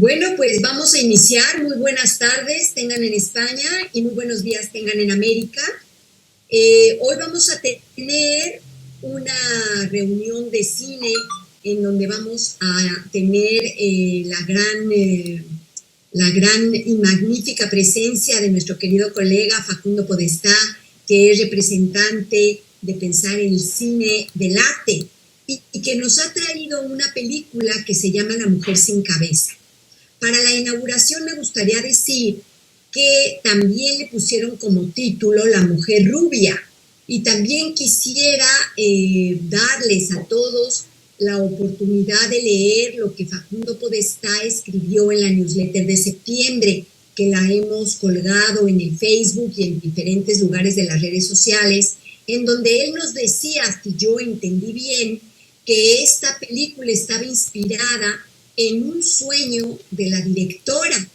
Bueno, pues vamos a iniciar. Muy buenas tardes tengan en España y muy buenos días tengan en América. Hoy vamos a tener una reunión de cine en donde vamos a tener la gran y magnífica presencia de nuestro querido colega Facundo Podestá, que es representante de Pensar el Cine del Arte y que nos ha traído una película que se llama La Mujer sin Cabeza. Para la inauguración me gustaría decir que también le pusieron como título La Mujer Rubia, y también quisiera darles a todos la oportunidad de leer lo que Facundo Podestá escribió en la newsletter de septiembre, que la hemos colgado en el Facebook y en diferentes lugares de las redes sociales, en donde él nos decía, si yo entendí bien, que esta película estaba inspirada en un sueño de la directora.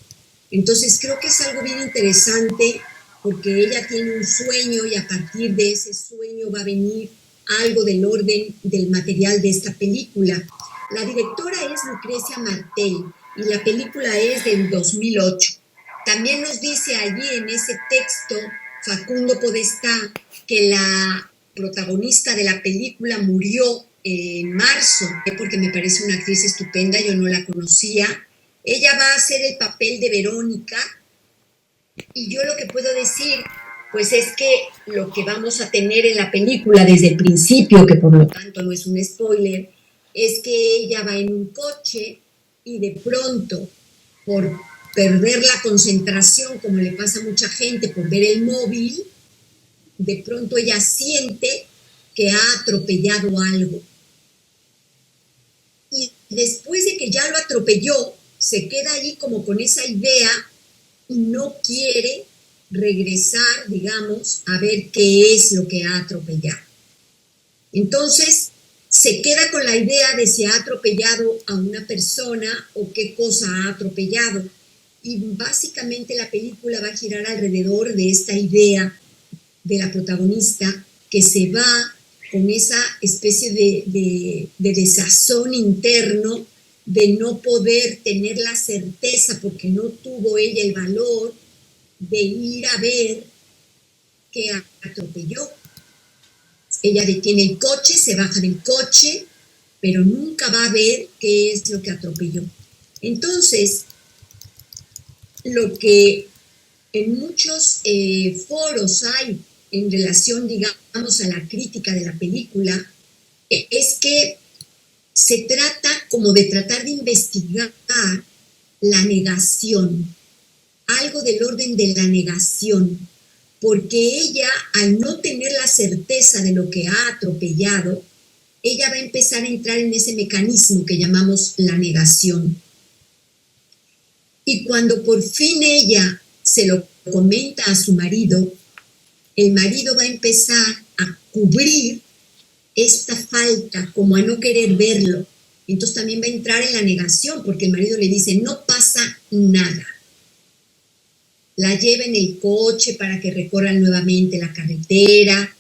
Entonces creo que es algo bien interesante porque ella tiene un sueño y a partir de ese sueño va a venir algo del orden del material de esta película. La directora es Lucrecia Martel y la película es del 2008. También nos dice allí en ese texto Facundo Podestá que la protagonista de la película murió en marzo, porque me parece una actriz estupenda, yo no la conocía. Ella va a hacer el papel de Verónica y yo lo que puedo decir pues es que lo que vamos a tener en la película desde el principio, que por lo tanto no es un spoiler, es que ella va en un coche y de pronto, por perder la concentración, como le pasa a mucha gente por ver el móvil, de pronto ella siente que ha atropellado algo. Y después de que ya lo atropelló, se queda allí como con esa idea y no quiere regresar, digamos, a ver qué es lo que ha atropellado. Entonces, se queda con la idea de si ha atropellado a una persona o qué cosa ha atropellado. Y básicamente la película va a girar alrededor de esta idea de la protagonista que se va con esa especie de desazón interno de no poder tener la certeza porque no tuvo ella el valor de ir a ver qué atropelló. Ella detiene el coche, se baja del coche, pero nunca va a ver qué es lo que atropelló. Entonces, lo que en muchos foros hay en relación, digamos, a la crítica de la película, es que se trata como de tratar de investigar la negación, algo del orden de la negación, porque ella, al no tener la certeza de lo que ha atropellado, ella va a empezar a entrar en ese mecanismo que llamamos la negación. Y cuando por fin ella se lo comenta a su marido, el marido va a empezar a cubrir esta falta, como a no querer verlo. Entonces también va a entrar en la negación, porque el marido le dice, no pasa nada. La lleva en el coche para que recorran nuevamente la carretera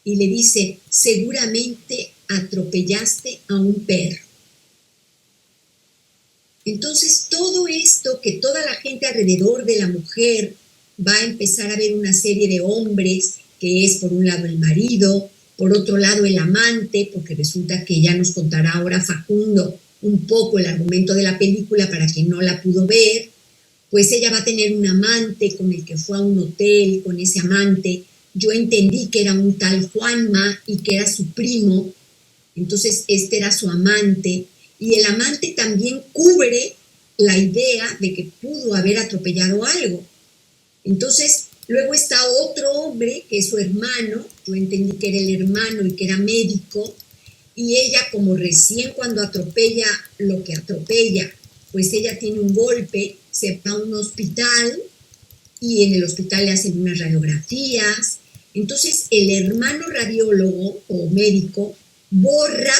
y le dice, seguramente atropellaste a un perro. Entonces todo esto que toda la gente alrededor de la mujer va a empezar a ver una serie de hombres, que es por un lado el marido, por otro lado el amante, porque resulta que ya nos contará ahora Facundo un poco el argumento de la película para quien no la pudo ver, pues ella va a tener un amante con el que fue a un hotel, con ese amante. Yo entendí que era un tal Juanma y que era su primo, entonces este era su amante, y el amante también cubre la idea de que pudo haber atropellado algo. Entonces, luego está otro hombre, que es su hermano, yo entendí que era el hermano y que era médico, y ella como recién cuando atropella lo que atropella, pues ella tiene un golpe, se va a un hospital y en el hospital le hacen unas radiografías. Entonces el hermano radiólogo o médico borra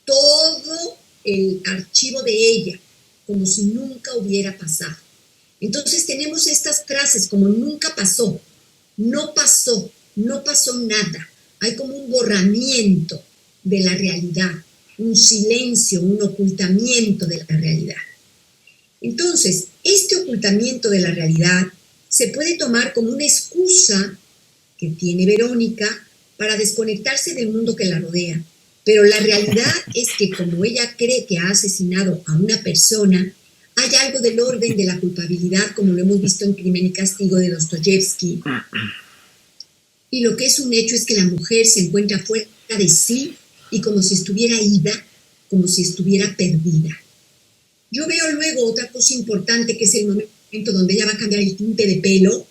todo el archivo de ella, como si nunca hubiera pasado. Entonces tenemos estas frases como nunca pasó, no pasó, no pasó nada. Hay como un borramiento de la realidad, un silencio, un ocultamiento de la realidad. Entonces, este ocultamiento de la realidad se puede tomar como una excusa que tiene Verónica para desconectarse del mundo que la rodea. Pero la realidad es que como ella cree que ha asesinado a una persona, hay algo del orden de la culpabilidad, como lo hemos visto en Crimen y Castigo de Dostoyevsky. Y lo que es un hecho es que la mujer se encuentra fuera de sí y como si estuviera ida, como si estuviera perdida. Yo veo luego otra cosa importante, que es el momento donde ella va a cambiar el tinte de pelo,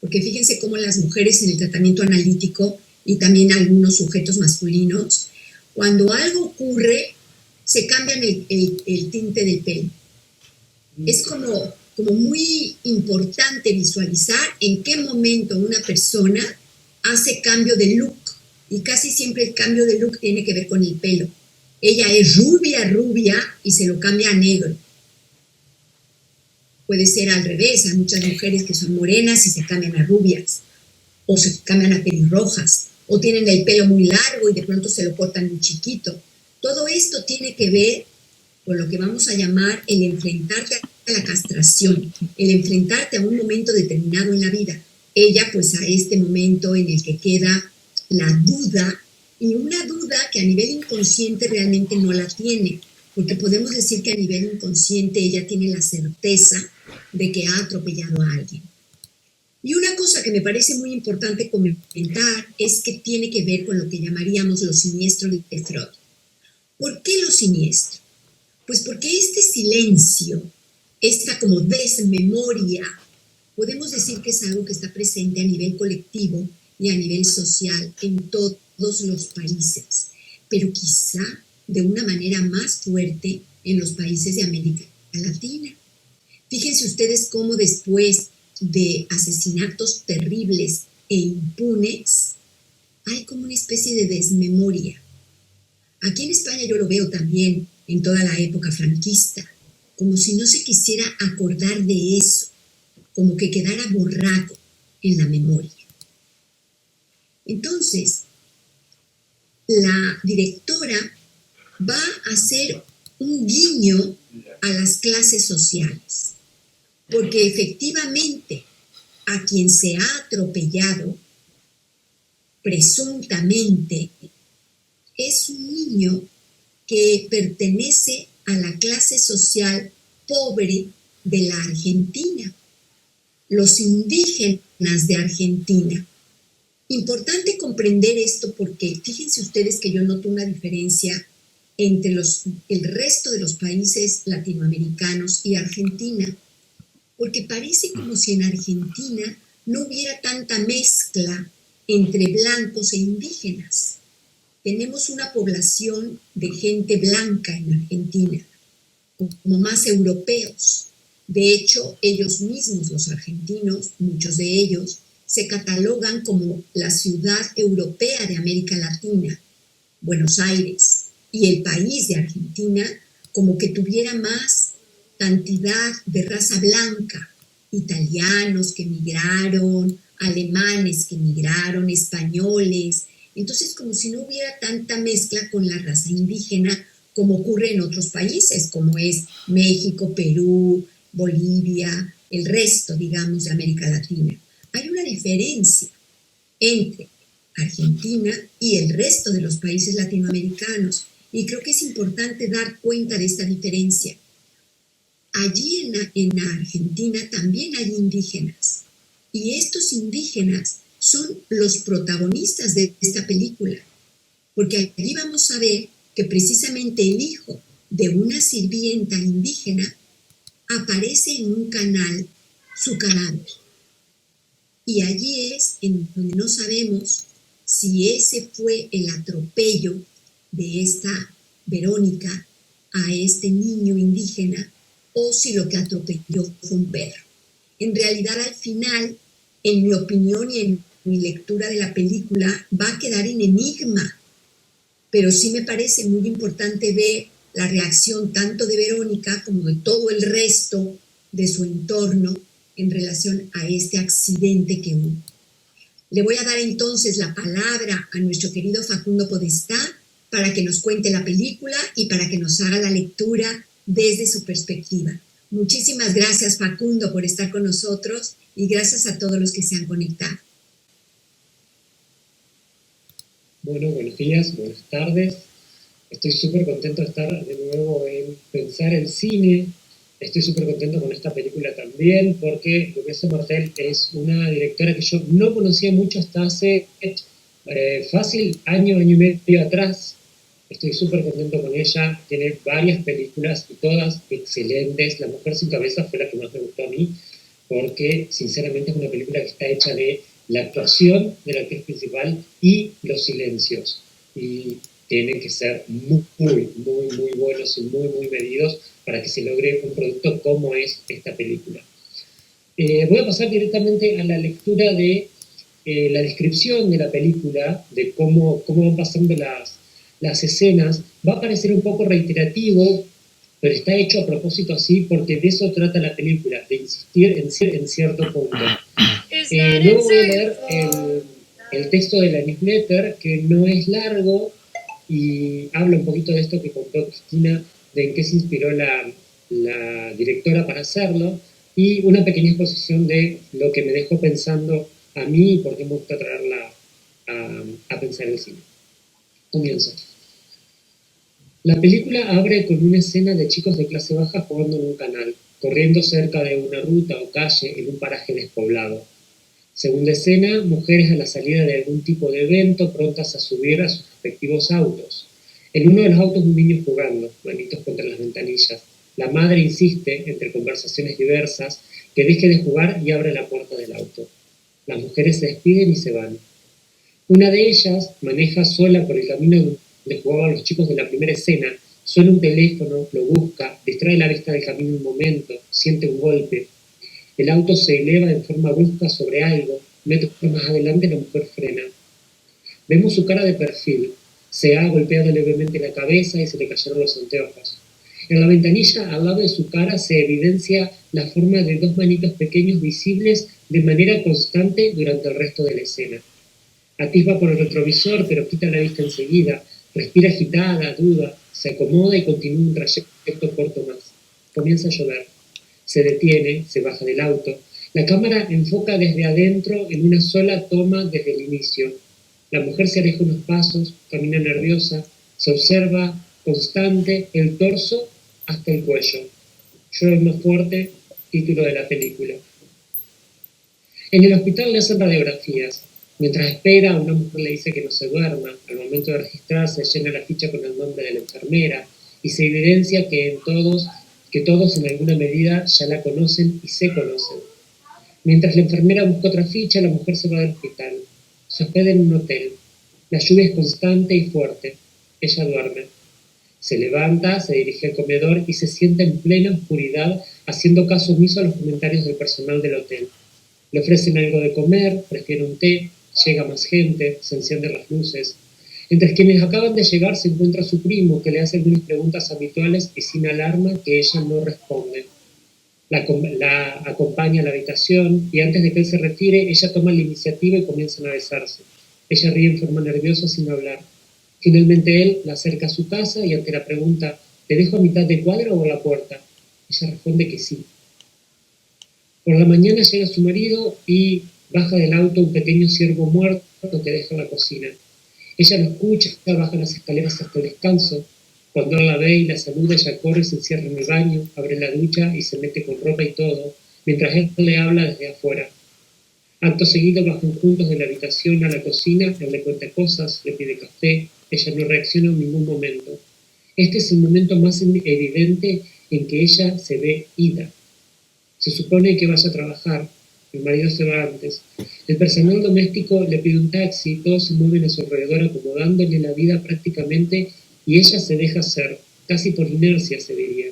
porque fíjense cómo las mujeres en el tratamiento analítico y también algunos sujetos masculinos, cuando algo ocurre, se cambian el tinte del pelo. Es como muy importante visualizar en qué momento una persona hace cambio de look, y casi siempre el cambio de look tiene que ver con el pelo. Ella es rubia y se lo cambia a negro. Puede ser al revés, hay muchas mujeres que son morenas y se cambian a rubias, o se cambian a pelirrojas, o tienen el pelo muy largo y de pronto se lo cortan muy chiquito. Todo esto tiene que ver con lo que vamos a llamar el enfrentarte a la castración, el enfrentarte a un momento determinado en la vida. Ella, pues, a este momento en el que queda la duda, y una duda que a nivel inconsciente realmente no la tiene, porque podemos decir que a nivel inconsciente ella tiene la certeza de que ha atropellado a alguien. Y una cosa que me parece muy importante comentar es que tiene que ver con lo que llamaríamos lo siniestro de Freud. ¿Por qué lo siniestro? Pues porque este silencio, esta como desmemoria, podemos decir que es algo que está presente a nivel colectivo y a nivel social en todos los países, pero quizá de una manera más fuerte en los países de América Latina. Fíjense ustedes cómo después de asesinatos terribles e impunes, hay como una especie de desmemoria. Aquí en España yo lo veo también en toda la época franquista, como si no se quisiera acordar de eso, como que quedara borrado en la memoria. Entonces, la directora va a hacer un guiño a las clases sociales, porque efectivamente a quien se ha atropellado presuntamente es un niño que pertenece a la clase social pobre de la Argentina, los indígenas de Argentina. Importante comprender esto porque fíjense ustedes que yo noto una diferencia entre el resto de los países latinoamericanos y Argentina, porque parece como si en Argentina no hubiera tanta mezcla entre blancos e indígenas. Tenemos una población de gente blanca en Argentina, como más europeos. De hecho, ellos mismos, los argentinos, muchos de ellos, se catalogan como la ciudad europea de América Latina, Buenos Aires, y el país de Argentina como que tuviera más cantidad de raza blanca, italianos que migraron, alemanes que migraron, españoles. Entonces, como si no hubiera tanta mezcla con la raza indígena como ocurre en otros países, como es México, Perú, Bolivia, el resto, digamos, de América Latina. Hay una diferencia entre Argentina y el resto de los países latinoamericanos, y creo que es importante dar cuenta de esta diferencia. Allí en Argentina también hay indígenas, y estos indígenas son los protagonistas de esta película, porque allí vamos a ver que precisamente el hijo de una sirvienta indígena aparece en un canal su cadáver. Y allí es en donde no sabemos si ese fue el atropello de esta Verónica a este niño indígena o si lo que atropelló fue un perro. En realidad, al final, en mi opinión y en mi lectura de la película, va a quedar en enigma, pero sí me parece muy importante ver la reacción tanto de Verónica como de todo el resto de su entorno en relación a este accidente que hubo. Le voy a dar entonces la palabra a nuestro querido Facundo Podestá para que nos cuente la película y para que nos haga la lectura desde su perspectiva. Muchísimas gracias, Facundo, por estar con nosotros y gracias a todos los que se han conectado. Bueno, buenos días, buenas tardes. Estoy súper contento de estar de nuevo en Pensar el Cine. Estoy súper contento con esta película también porque Louise Martel es una directora que yo no conocía mucho hasta hace fácil año y medio atrás. Estoy súper contento con ella. Tiene varias películas y todas excelentes. La Mujer sin Cabeza fue la que más me gustó a mí porque sinceramente es una película que está hecha de la actuación de la actriz principal y los silencios. Y tienen que ser muy buenos y muy medidos para que se logre un producto como es esta película. Voy a pasar directamente a la lectura de la descripción de la película, de cómo van pasando las escenas. Va a parecer un poco reiterativo, pero está hecho a propósito así porque de eso trata la película, de insistir en cierto punto. Luego voy a leer el texto de la newsletter, que no es largo y habla un poquito de esto que contó Cristina, de en qué se inspiró la directora para hacerlo, y una pequeña exposición de lo que me dejó pensando a mí y por qué me gusta traerla a pensar el cine. Comienzo. La película abre con una escena de chicos de clase baja jugando en un canal, corriendo cerca de una ruta o calle en un paraje despoblado. Segunda escena, mujeres a la salida de algún tipo de evento prontas a subir a sus respectivos autos. En uno de los autos un niño jugando, manitos contra las ventanillas. La madre insiste, entre conversaciones diversas, que deje de jugar y abre la puerta del auto. Las mujeres se despiden y se van. Una de ellas maneja sola por el camino donde jugaban los chicos de la primera escena. Suena un teléfono, lo busca, distrae la vista del camino un momento, siente un golpe. El auto se eleva en forma brusca sobre algo. Metros más adelante la mujer frena. Vemos su cara de perfil. Se ha golpeado levemente la cabeza y se le cayeron los anteojos. En la ventanilla, al lado de su cara, se evidencia la forma de dos manitos pequeños visibles de manera constante durante el resto de la escena. Atisba por el retrovisor, pero quita la vista enseguida. Respira agitada, duda, se acomoda y continúa un trayecto corto más. Comienza a llover. Se detiene, se baja del auto. La cámara enfoca desde adentro en una sola toma desde el inicio. La mujer se aleja unos pasos, camina nerviosa, se observa constante el torso hasta el cuello. Llueve más fuerte, título de la película. En el hospital le hacen radiografías. Mientras espera, una mujer le dice que no se duerma. Al momento de registrarse, llena la ficha con el nombre de la enfermera y se evidencia que todos en alguna medida ya la conocen y se conocen. Mientras la enfermera busca otra ficha, la mujer se va del hospital. Se hospeda en un hotel. La lluvia es constante y fuerte. Ella duerme. Se levanta, se dirige al comedor y se sienta en plena oscuridad, haciendo caso omiso a los comentarios del personal del hotel. Le ofrecen algo de comer, prefiere un té, llega más gente, se encienden las luces. Entre quienes acaban de llegar se encuentra su primo, que le hace algunas preguntas habituales y sin alarma que ella no responde. La acompaña a la habitación y antes de que él se retire, ella toma la iniciativa y comienzan a besarse. Ella ríe en forma nerviosa sin hablar. Finalmente él la acerca a su casa y ante la pregunta, ¿te dejo a mitad de cuadra o a la puerta? Ella responde que sí. Por la mañana llega su marido y baja del auto un pequeño ciervo muerto que deja en la cocina. Ella lo escucha, baja las escaleras hasta el descanso. Cuando él la ve y la saluda, ella corre, se encierra en el baño, abre la ducha y se mete con ropa y todo, mientras él le habla desde afuera. Acto seguido bajan juntos de la habitación a la cocina, él le cuenta cosas, le pide café, ella no reacciona en ningún momento. Este es el momento más evidente en que ella se ve ida. Se supone que vaya a trabajar, el marido se va antes. El personal doméstico le pide un taxi, todos se mueven a su alrededor acomodándole la vida prácticamente y ella se deja hacer, casi por inercia se diría.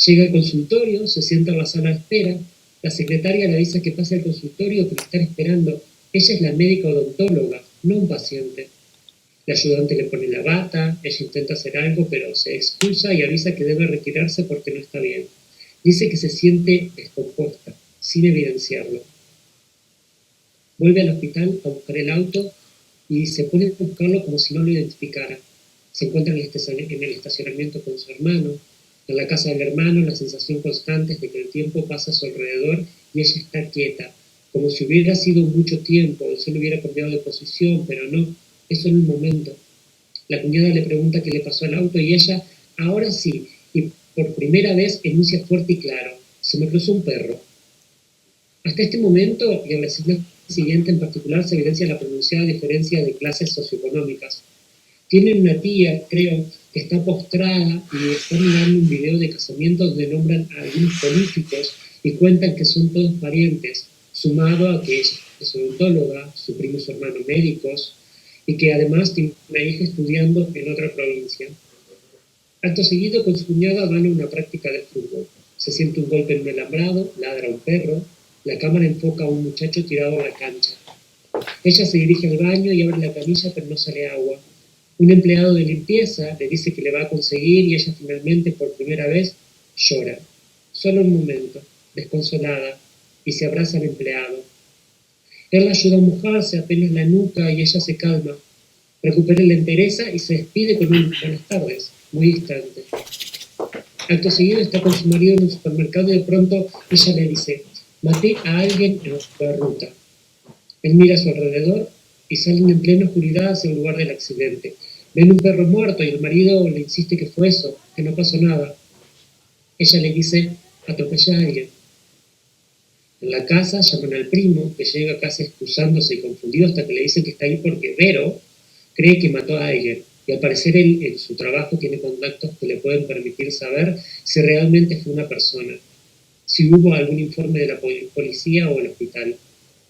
Llega al consultorio, se sienta en la sala de espera, la secretaria le avisa que pase al consultorio que lo están esperando. Ella es la médica odontóloga, no un paciente. La ayudante le pone la bata, ella intenta hacer algo pero se excusa y avisa que debe retirarse porque no está bien. Dice que se siente descompuesta, sin evidenciarlo. Vuelve al hospital a buscar el auto y se pone a buscarlo como si no lo identificara. Se encuentra en el estacionamiento con su hermano. En la casa del hermano, la sensación constante es de que el tiempo pasa a su alrededor y ella está quieta, como si hubiera sido mucho tiempo, el sol hubiera cambiado de posición, pero no, es solo un momento. La cuñada le pregunta qué le pasó al auto y ella, ahora sí, y por primera vez enuncia fuerte y claro, se me cruzó un perro. Hasta este momento, y en la escena siguiente en particular, se evidencia la pronunciada diferencia de clases socioeconómicas. Tienen una tía, creo, que está postrada y está mirando un video de casamiento donde nombran a algunos políticos y cuentan que son todos parientes, sumado a que ella es odontóloga, su primo y su hermano médicos, y que además tiene una hija estudiando en otra provincia. Acto seguido, con su cuñada van a una práctica de fútbol. Se siente un golpe en un alambrado, ladra un perro, la cámara enfoca a un muchacho tirado a la cancha. Ella se dirige al baño y abre la canilla, pero no sale agua. Un empleado de limpieza le dice que le va a conseguir y ella finalmente, por primera vez, llora. Solo un momento, desconsolada, y se abraza al empleado. Él la ayuda a mojarse apenas la nuca y ella se calma. Recupera la entereza y se despide con un buenas tardes, muy distante. Acto seguido está con su marido en un supermercado y de pronto ella le dice, maté a alguien en la ruta. Él mira a su alrededor y salen en plena oscuridad hacia el lugar del accidente. Ven un perro muerto y el marido le insiste que fue eso, que no pasó nada. Ella le dice, atropellé a alguien. En la casa llaman al primo, que llega casi excusándose y confundido hasta que le dicen que está ahí porque Vero cree que mató a alguien. Y al parecer él en su trabajo tiene contactos que le pueden permitir saber si realmente fue una persona, si hubo algún informe de la policía o el hospital.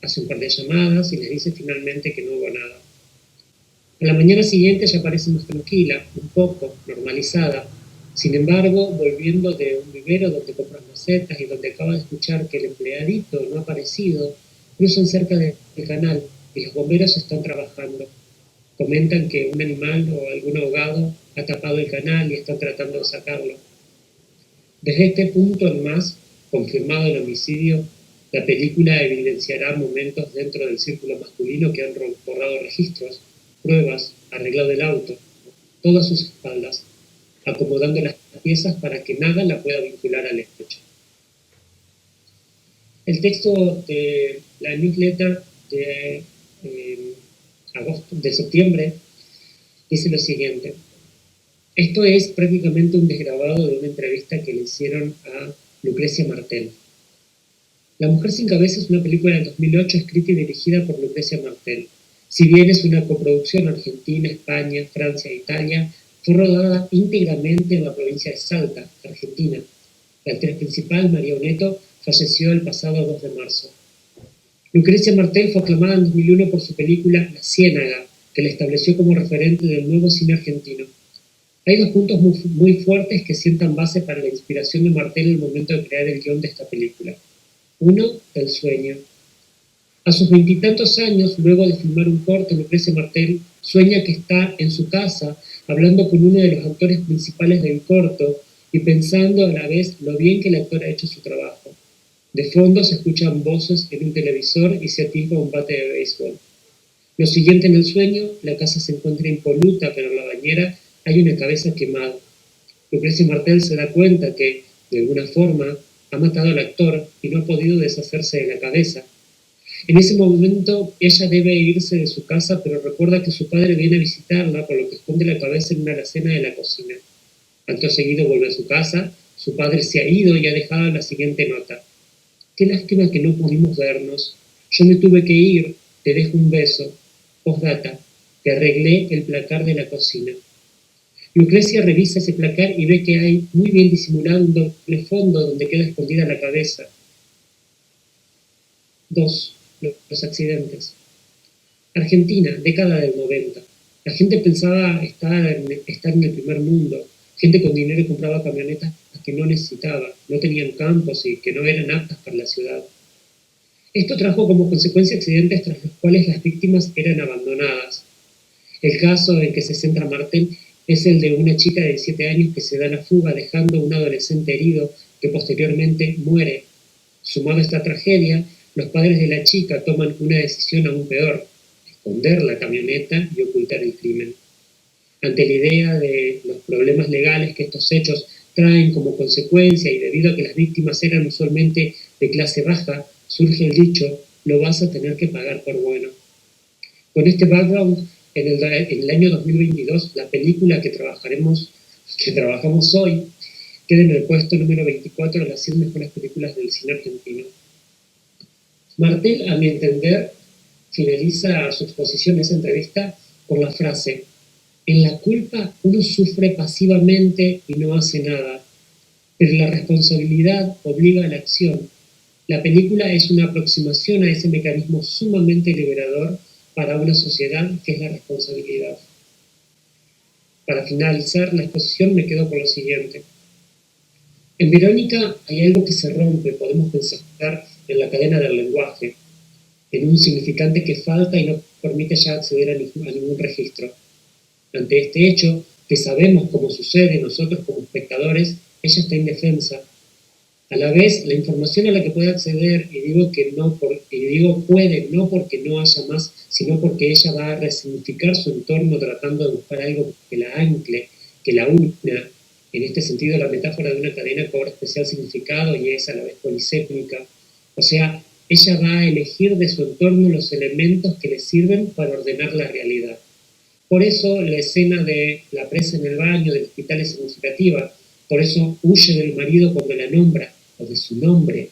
Hace un par de llamadas y les dice finalmente que no hubo nada. A la mañana siguiente ella parece más tranquila, un poco, normalizada. Sin embargo, volviendo de un vivero donde compran macetas y donde acaba de escuchar que el empleadito no ha aparecido, cruzan cerca del canal y los bomberos están trabajando. Comentan que un animal o algún ahogado ha tapado el canal y están tratando de sacarlo. Desde este punto en más, confirmado el homicidio, la película evidenciará momentos dentro del círculo masculino que han borrado registros, pruebas, arreglado el auto, todas sus espaldas, acomodando las piezas para que nada la pueda vincular al hecho. El texto de la newsletter de septiembre dice lo siguiente. Esto es prácticamente un desgrabado de una entrevista que le hicieron a Lucrecia Martel. La mujer sin cabeza es una película del 2008 escrita y dirigida por Lucrecia Martel. Si bien es una coproducción Argentina, España, Francia e Italia, fue rodada íntegramente en la provincia de Salta, Argentina. La actriz principal, María Oneto, falleció el pasado 2 de marzo. Lucrecia Martel fue aclamada en 2001 por su película La Ciénaga, que la estableció como referente del nuevo cine argentino. Hay dos puntos muy fuertes que sientan base para la inspiración de Martel en el momento de crear el guión de esta película. Uno, el sueño. A sus 20 y tantos años, luego de filmar un corto, Lucrecia Martel sueña que está en su casa hablando con uno de los actores principales del corto y pensando a la vez lo bien que el actor ha hecho su trabajo. De fondo se escuchan voces en un televisor y se atisba un bate de béisbol. Lo siguiente en el sueño, la casa se encuentra impoluta, pero en la bañera hay una cabeza quemada. Lucrecia Martel se da cuenta que, de alguna forma, ha matado al actor y no ha podido deshacerse de la cabeza. En ese momento, ella debe irse de su casa, pero recuerda que su padre viene a visitarla, por lo que esconde la cabeza en una alacena de la cocina. Acto seguido vuelve a su casa, su padre se ha ido y ha dejado la siguiente nota. Qué lástima que no pudimos vernos. Yo me tuve que ir, te dejo un beso. Postdata, te arreglé el placar de la cocina. Lucrecia revisa ese placar y ve que hay muy bien disimulado un doble fondo donde queda escondida la cabeza. 2. Los accidentes. Argentina, década del 90. La gente pensaba estar en el primer mundo. Gente con dinero compraba camionetas que no necesitaba, no tenían campos y que no eran aptas para la ciudad. Esto trajo como consecuencia accidentes tras los cuales las víctimas eran abandonadas. El caso en que se centra Martel es el de una chica de 17 años que se da la fuga dejando a un adolescente herido que posteriormente muere. Sumado a esta tragedia, los padres de la chica toman una decisión aún peor, esconder la camioneta y ocultar el crimen. Ante la idea de los problemas legales que estos hechos traen como consecuencia, y debido a que las víctimas eran usualmente de clase baja, surge el dicho, lo vas a tener que pagar por bueno. Con este background, en el año 2022, la película que trabajamos hoy, queda en el puesto número 24 de las 100 mejores películas del cine argentino. Martel, a mi entender, finaliza su exposición en esa entrevista con la frase: en la culpa uno sufre pasivamente y no hace nada, pero la responsabilidad obliga a la acción. La película es una aproximación a ese mecanismo sumamente liberador para una sociedad, que es la responsabilidad. Para finalizar la exposición me quedo con lo siguiente. En Verónica hay algo que se rompe, podemos pensar en la cadena del lenguaje, en un significante que falta y no permite ya acceder a ningún registro. Ante este hecho, que sabemos cómo sucede, nosotros como espectadores, ella está indefensa. A la vez, la información a la que puede acceder, y digo puede, no porque no haya más, sino porque ella va a resignificar su entorno tratando de buscar algo que la ancle, que la una. En este sentido, la metáfora de una cadena cobra especial significado y es a la vez polisémica. O sea, ella va a elegir de su entorno los elementos que le sirven para ordenar la realidad. Por eso la escena de la presa en el baño del hospital es significativa. Por eso huye del marido cuando la nombra, o de su nombre.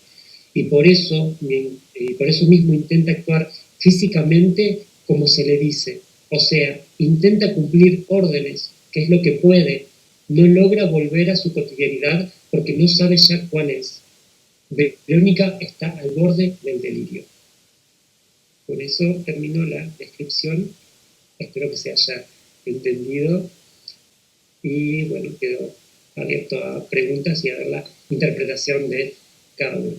Y por eso mismo intenta actuar físicamente como se le dice. O sea, intenta cumplir órdenes, que es lo que puede. No logra volver a su cotidianidad porque no sabe ya cuál es. Verónica está al borde del delirio. Con eso termino la descripción. Espero que se haya entendido. Y bueno, quedo abierto a preguntas y a ver la interpretación de cada uno.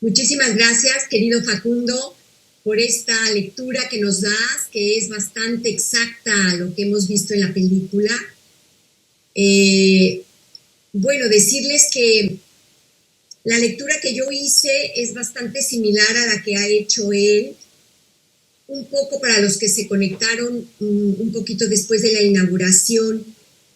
Muchísimas gracias, querido Facundo, por esta lectura que nos das, que es bastante exacta a lo que hemos visto en la película. Bueno, decirles que la lectura que yo hice es bastante similar a la que ha hecho él, un poco para los que se conectaron un poquito después de la inauguración,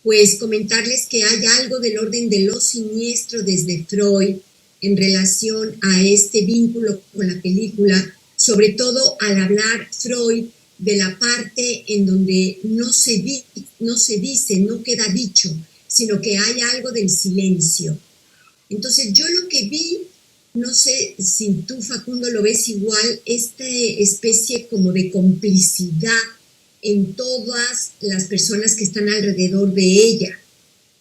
pues comentarles que hay algo del orden de lo siniestro desde Freud en relación a este vínculo con la película, sobre todo al hablar Freud de la parte en donde no se dice, no queda dicho, sino que hay algo del silencio. Entonces yo lo que vi, no sé si tú, Facundo, lo ves igual, esta especie como de complicidad en todas las personas que están alrededor de ella.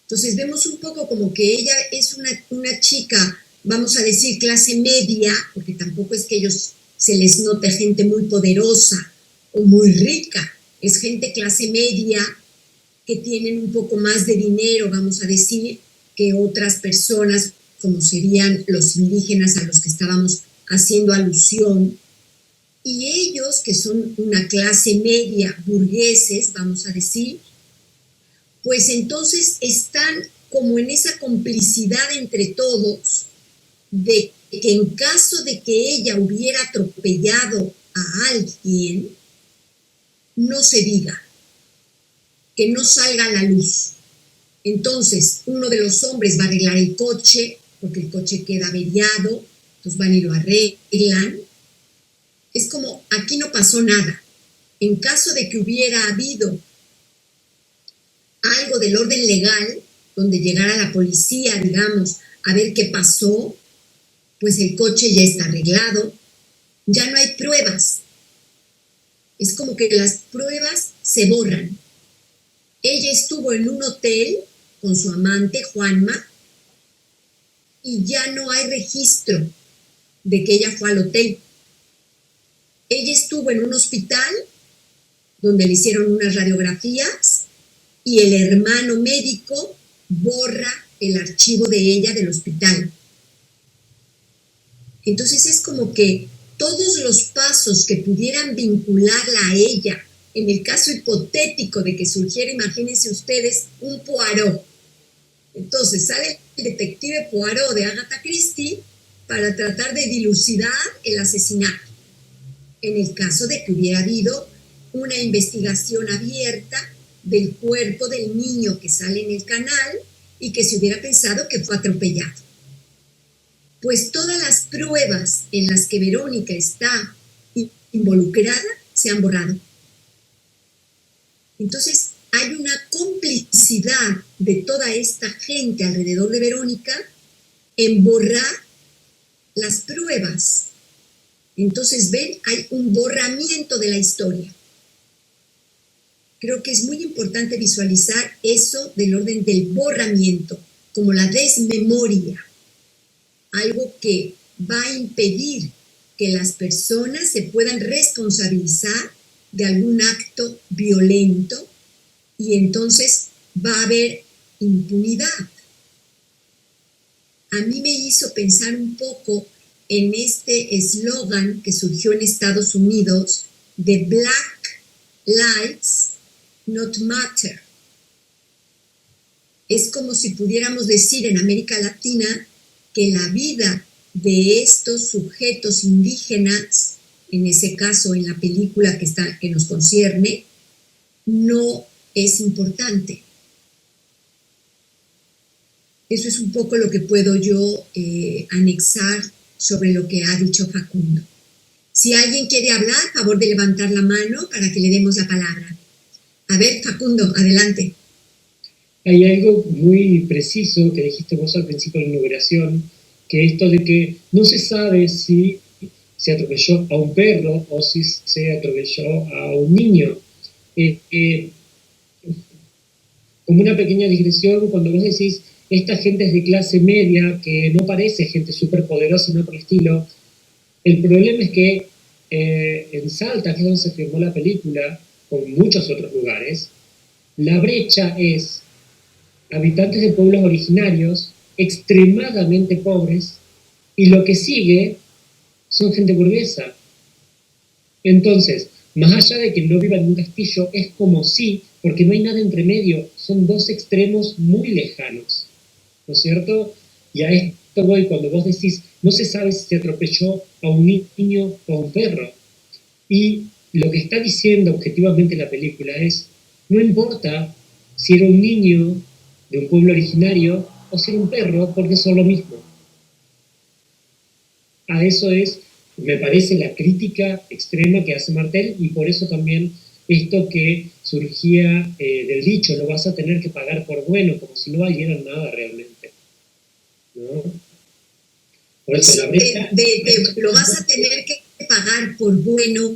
Entonces vemos un poco como que ella es una chica, vamos a decir, clase media, porque tampoco es que ellos se les note gente muy poderosa o muy rica, es gente clase media que tienen un poco más de dinero, vamos a decir, que otras personas, como serían los indígenas a los que estábamos haciendo alusión, y ellos, que son una clase media, burgueses, vamos a decir, pues entonces están como en esa complicidad entre todos, de que en caso de que ella hubiera atropellado a alguien, no se diga, que no salga a la luz. Entonces, uno de los hombres va a arreglar el coche, porque el coche queda averiado, entonces van y lo arreglan. Es como, aquí no pasó nada. En caso de que hubiera habido algo del orden legal, donde llegara la policía, digamos, a ver qué pasó, pues el coche ya está arreglado, ya no hay pruebas. Es como que las pruebas se borran. Ella estuvo en un hotel con su amante, Juanma, y ya no hay registro de que ella fue al hotel. Ella estuvo en un hospital donde le hicieron unas radiografías y el hermano médico borra el archivo de ella del hospital. Entonces es como que todos los pasos que pudieran vincularla a ella, en el caso hipotético de que surgiera, imagínense ustedes, un Poirot. Entonces sale el detective Poirot de Agatha Christie para tratar de dilucidar el asesinato, en el caso de que hubiera habido una investigación abierta del cuerpo del niño que sale en el canal y que se hubiera pensado que fue atropellado. Pues todas las pruebas en las que Verónica está involucrada se han borrado. Entonces hay una complicidad de toda esta gente alrededor de Verónica en borrar las pruebas. Entonces, ven, hay un borramiento de la historia. Creo que es muy importante visualizar eso del orden del borramiento, como la desmemoria, algo que va a impedir que las personas se puedan responsabilizar de algún acto violento y entonces va a haber impunidad. A mí me hizo pensar un poco en este eslogan que surgió en Estados Unidos de Black Lives Not Matter. Es como si pudiéramos decir en América Latina que la vida de estos sujetos indígenas, en ese caso en la película que nos concierne, no es importante. Eso es un poco lo que puedo yo anexar sobre lo que ha dicho Facundo. Si alguien quiere hablar, favor de levantar la mano para que le demos la palabra. A ver, Facundo, adelante. Hay algo muy preciso que dijiste vos al principio de la inauguración, que esto de que no se sabe si se atropelló a un perro o si se atropelló a un niño. Como una pequeña digresión, cuando vos decís esta gente es de clase media, que no parece gente súper poderosa, no por el estilo, el problema es que en Salta, que es donde se filmó la película, o en muchos otros lugares, la brecha es habitantes de pueblos originarios extremadamente pobres y lo que sigue son gente burguesa. Entonces, más allá de que no vivan en un castillo, es como si, porque no hay nada entre medio, son dos extremos muy lejanos, ¿no es cierto? Y a esto voy cuando vos decís, no se sabe si se atropelló a un niño o a un perro. Y lo que está diciendo objetivamente la película es, no importa si era un niño de un pueblo originario o si era un perro, porque son lo mismo. A eso es, me parece, la crítica extrema que hace Martel, y por eso también esto que surgía del dicho, lo vas a tener que pagar por bueno, como si no valiera nada realmente, ¿no? Por eso la brecha... lo vas a tener que pagar por bueno.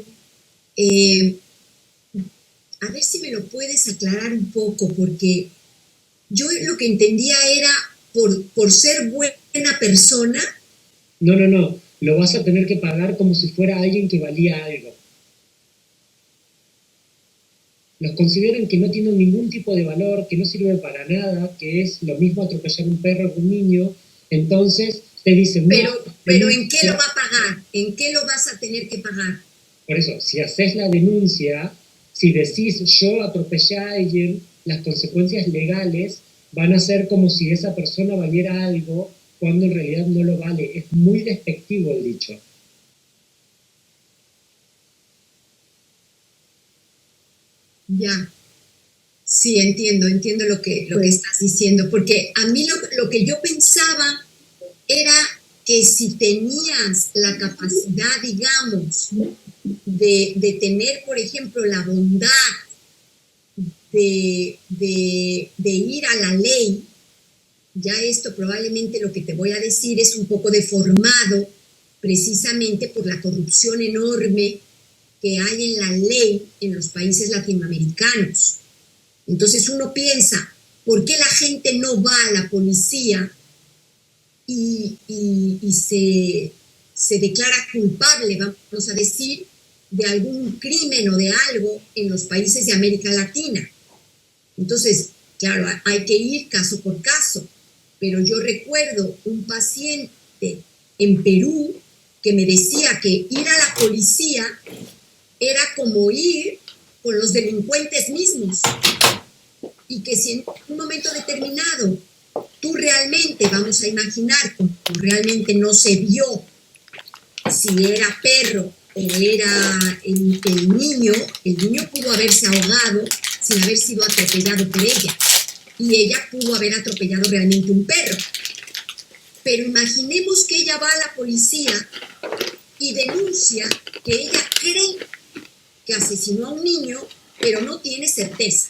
A ver si me lo puedes aclarar un poco, porque yo lo que entendía era por ser buena persona. No, lo vas a tener que pagar como si fuera alguien que valía algo. Los consideran que no tienen ningún tipo de valor, que no sirve para nada, que es lo mismo atropellar un perro que un niño. Entonces te dicen... Pero ¿en qué lo va a pagar? ¿En qué lo vas a tener que pagar? Por eso, si haces la denuncia, si decís yo atropellé a alguien, las consecuencias legales van a ser como si esa persona valiera algo cuando en realidad no lo vale. Es muy despectivo el dicho. Ya, sí, entiendo lo que estás diciendo, porque a mí lo que yo pensaba era que si tenías la capacidad, digamos, de tener, por ejemplo, la bondad de ir a la ley, ya esto probablemente lo que te voy a decir es un poco deformado precisamente por la corrupción enorme que hay en la ley en los países latinoamericanos. Entonces uno piensa, ¿por qué la gente no va a la policía y se declara culpable, vamos a decir, de algún crimen o de algo en los países de América Latina? Entonces, claro, hay que ir caso por caso, pero yo recuerdo un paciente en Perú que me decía que ir a la policía era como ir con los delincuentes mismos, y que si en un momento determinado tú realmente, vamos a imaginar, como realmente no se vio si era perro o era el niño pudo haberse ahogado sin haber sido atropellado por ella. Y ella pudo haber atropellado realmente un perro. Pero imaginemos que ella va a la policía y denuncia que ella cree que asesinó a un niño, pero no tiene certeza.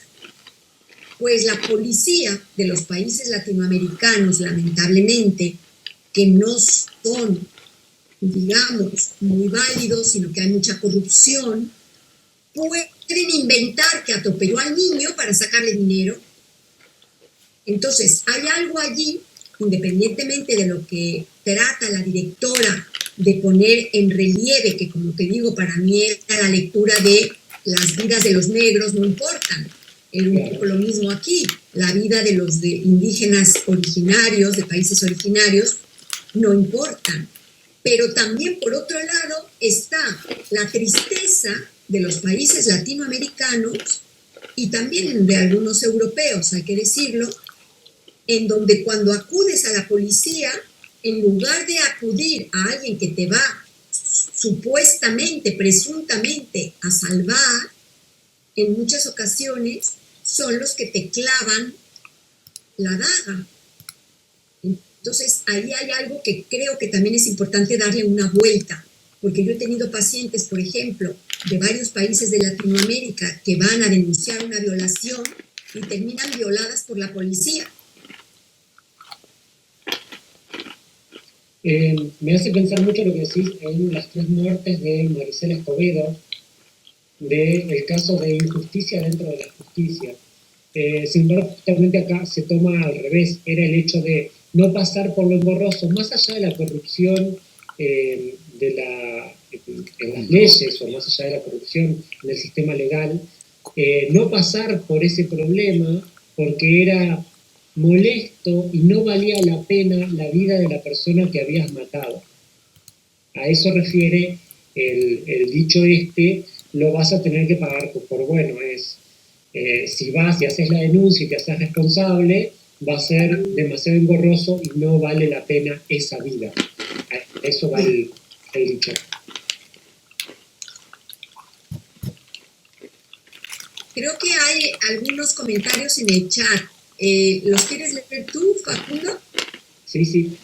Pues la policía de los países latinoamericanos, lamentablemente, que no son, digamos, muy válidos, sino que hay mucha corrupción, pueden inventar que atropelló al niño para sacarle dinero. Entonces, hay algo allí, independientemente de lo que trata la directora de poner en relieve, que como te digo, para mí era la lectura de las vidas de los negros no importan. Era un poco lo mismo aquí, la vida de los indígenas originarios, de países originarios, no importan. Pero también, por otro lado, está la tristeza de los países latinoamericanos y también de algunos europeos, hay que decirlo, en donde cuando acudes a la policía, en lugar de acudir a alguien que te va supuestamente, presuntamente a salvar, en muchas ocasiones son los que te clavan la daga. Entonces, ahí hay algo que creo que también es importante darle una vuelta, porque yo he tenido pacientes, por ejemplo, de varios países de Latinoamérica que van a denunciar una violación y terminan violadas por la policía. Me hace pensar mucho lo que decís en las 3 muertes de Maricela Escobedo, del caso de injusticia dentro de la justicia. Sin embargo, justamente acá se toma al revés, era el hecho de no pasar por lo engorroso, más allá de la corrupción en las leyes o más allá de la corrupción en el sistema legal, no pasar por ese problema porque era molesto y no valía la pena la vida de la persona que habías matado. A eso refiere el dicho lo vas a tener que pagar por bueno, si vas y haces la denuncia y te haces responsable, va a ser demasiado engorroso y no vale la pena esa vida. A eso va el dicho. Creo que hay algunos comentarios en el chat. ¿Los quieres leer tú, Facundo? Sí.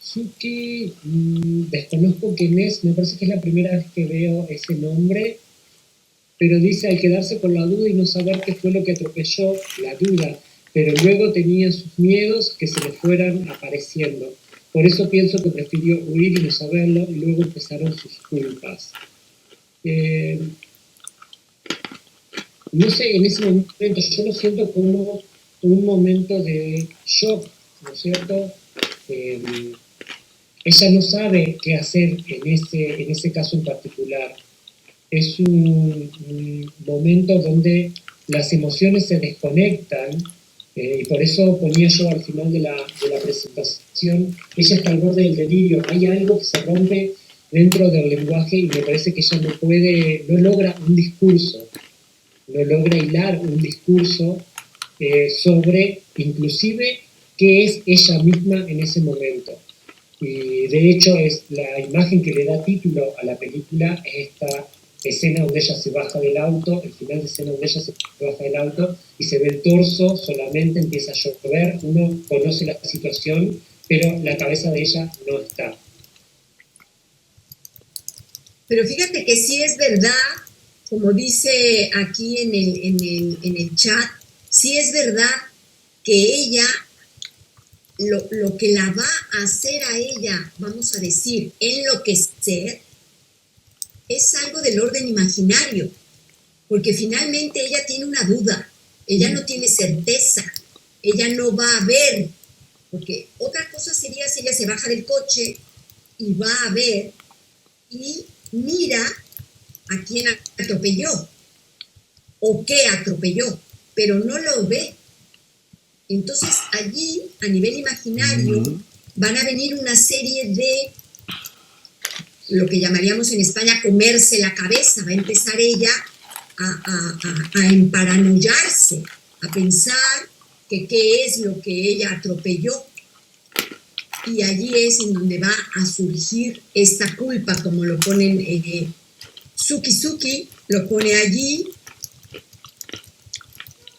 Suki, desconozco quién es, me parece que es la primera vez que veo ese nombre, pero dice, al quedarse con la duda y no saber qué fue lo que atropelló, la duda, pero luego tenía sus miedos que se le fueran apareciendo. Por eso pienso que prefirió huir y no saberlo, y luego empezaron sus culpas. No sé, en ese momento yo lo siento como un momento de shock, ¿no es cierto? Ella no sabe qué hacer en ese caso en particular. Es un momento donde las emociones se desconectan, y por eso ponía yo al final de la presentación, ella está al borde del delirio, hay algo que se rompe dentro del lenguaje y me parece que ella no logra un discurso, no logra hilar un discurso sobre inclusive qué es ella misma en ese momento. Y de hecho es la imagen que le da título a la película, es esta escena donde ella se baja del auto, el final de escena donde ella se baja del auto y se ve el torso solamente, empieza a llover, uno conoce la situación, pero la cabeza de ella no está. Pero fíjate que sí es verdad, como dice aquí en el chat, sí es verdad que ella, lo que la va a hacer a ella, vamos a decir, enloquecer, es algo del orden imaginario, porque finalmente ella tiene una duda, ella no tiene certeza, ella no va a ver, porque otra cosa sería si ella se baja del coche y va a ver y mira a quién atropelló o qué atropelló, pero no lo ve. Entonces allí, a nivel imaginario, van a venir una serie de lo que llamaríamos en España comerse la cabeza, va a empezar ella a emparanoiarse, a pensar que qué es lo que ella atropelló. Y allí es en donde va a surgir esta culpa, como lo ponen Suki lo pone allí.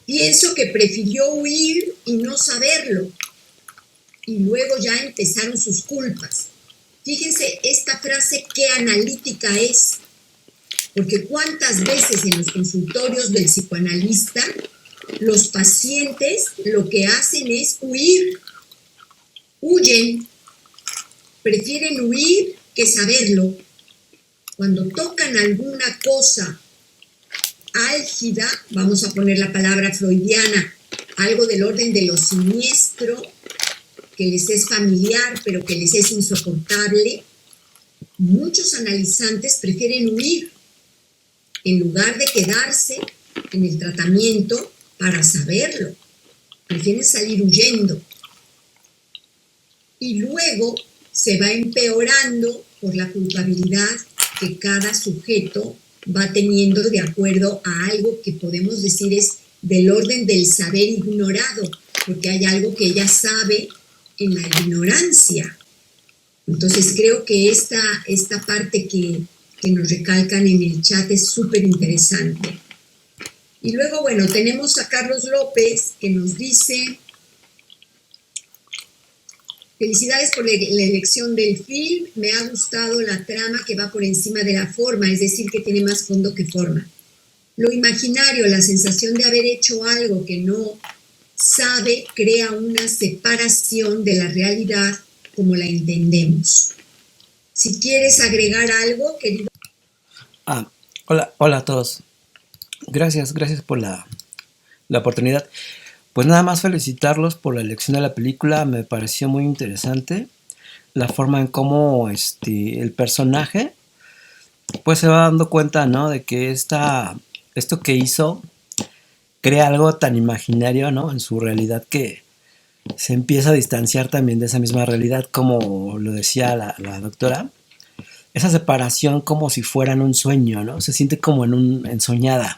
Pienso que prefirió huir y no saberlo. Y luego ya empezaron sus culpas. Fíjense esta frase qué analítica es. Porque cuántas veces en los consultorios del psicoanalista los pacientes lo que hacen es huir. Huyen. Prefieren huir que saberlo. Cuando tocan alguna cosa álgida, vamos a poner la palabra freudiana, algo del orden de lo siniestro, que les es familiar, pero que les es insoportable, muchos analizantes prefieren huir en lugar de quedarse en el tratamiento para saberlo. Prefieren salir huyendo. Y luego se va empeorando por la culpabilidad que cada sujeto va teniendo de acuerdo a algo que podemos decir es del orden del saber ignorado, porque hay algo que ella sabe en la ignorancia. Entonces creo que esta parte que nos recalcan en el chat es súper interesante. Y luego, bueno, tenemos a Carlos López que nos dice: felicidades por la elección del film, me ha gustado la trama que va por encima de la forma, es decir, que tiene más fondo que forma. Lo imaginario, la sensación de haber hecho algo que no sabe, crea una separación de la realidad como la entendemos. Si quieres agregar algo, querido. Hola a todos. Gracias por la oportunidad. Pues nada más felicitarlos por la elección de la película, me pareció muy interesante la forma en cómo el personaje pues se va dando cuenta, ¿no? De que esto que hizo crea algo tan imaginario, ¿no? En su realidad que se empieza a distanciar también de esa misma realidad, como lo decía la doctora. Esa separación como si fueran un sueño, ¿no? Se siente como en soñada.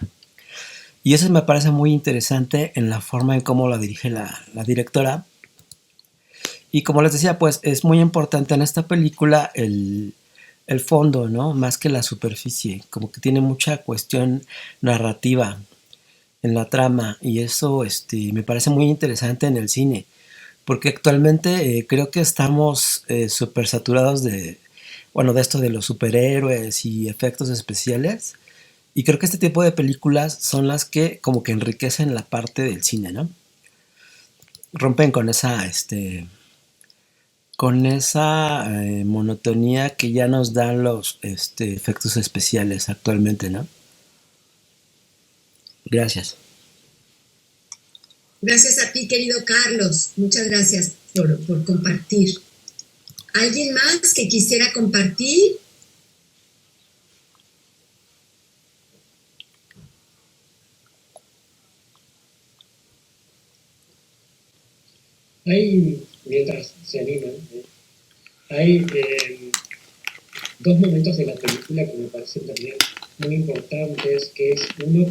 Y eso me parece muy interesante en la forma en cómo lo dirige la directora. Y como les decía, pues es muy importante en esta película el fondo, ¿no? Más que la superficie. Como que tiene mucha cuestión narrativa en la trama. Y eso me parece muy interesante en el cine. Porque actualmente creo que estamos súper saturados de esto de los superhéroes y efectos especiales. Y creo que este tipo de películas son las que como que enriquecen la parte del cine, ¿no? Rompen con esa monotonía que ya nos dan los efectos especiales actualmente, ¿no? Gracias. Gracias a ti, querido Carlos. Muchas gracias por compartir. ¿Alguien más que quisiera compartir? Hay, mientras se animan, hay dos momentos de la película que me parecen también muy importantes, que es uno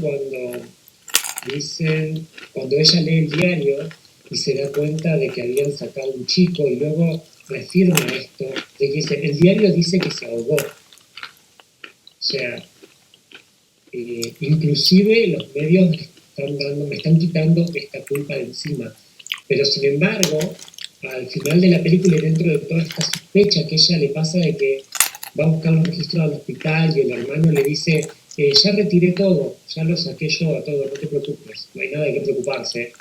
cuando ella lee el diario y se da cuenta de que habían sacado un chico y luego reafirma esto, de que dice, el diario dice que se ahogó. O sea, inclusive los medios me están quitando esta culpa de encima. Pero sin embargo, al final de la película y dentro de toda esta sospecha que ella le pasa de que va a buscar los registros al hospital y el hermano le dice, ya retiré todo, ya lo saqué yo a todo, no te preocupes, no hay nada de qué preocuparse.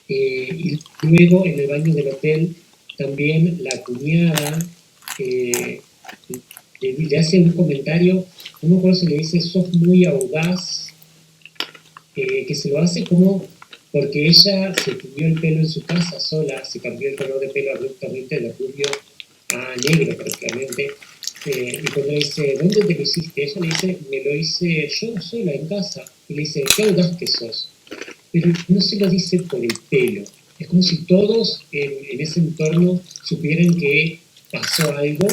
Y luego en el baño del hotel también la cuñada le hace un comentario, no me acuerdo si le dice, sos muy audaz, que se lo hace como porque ella se tiñó el pelo en su casa sola, se cambió el color de pelo abruptamente de rubio a negro prácticamente, y cuando le dice, ¿dónde te lo hiciste? Ella le dice, me lo hice yo sola en casa, y le dice, qué audaz que sos, pero no se lo dice por el pelo, es como si todos en ese entorno supieran que pasó algo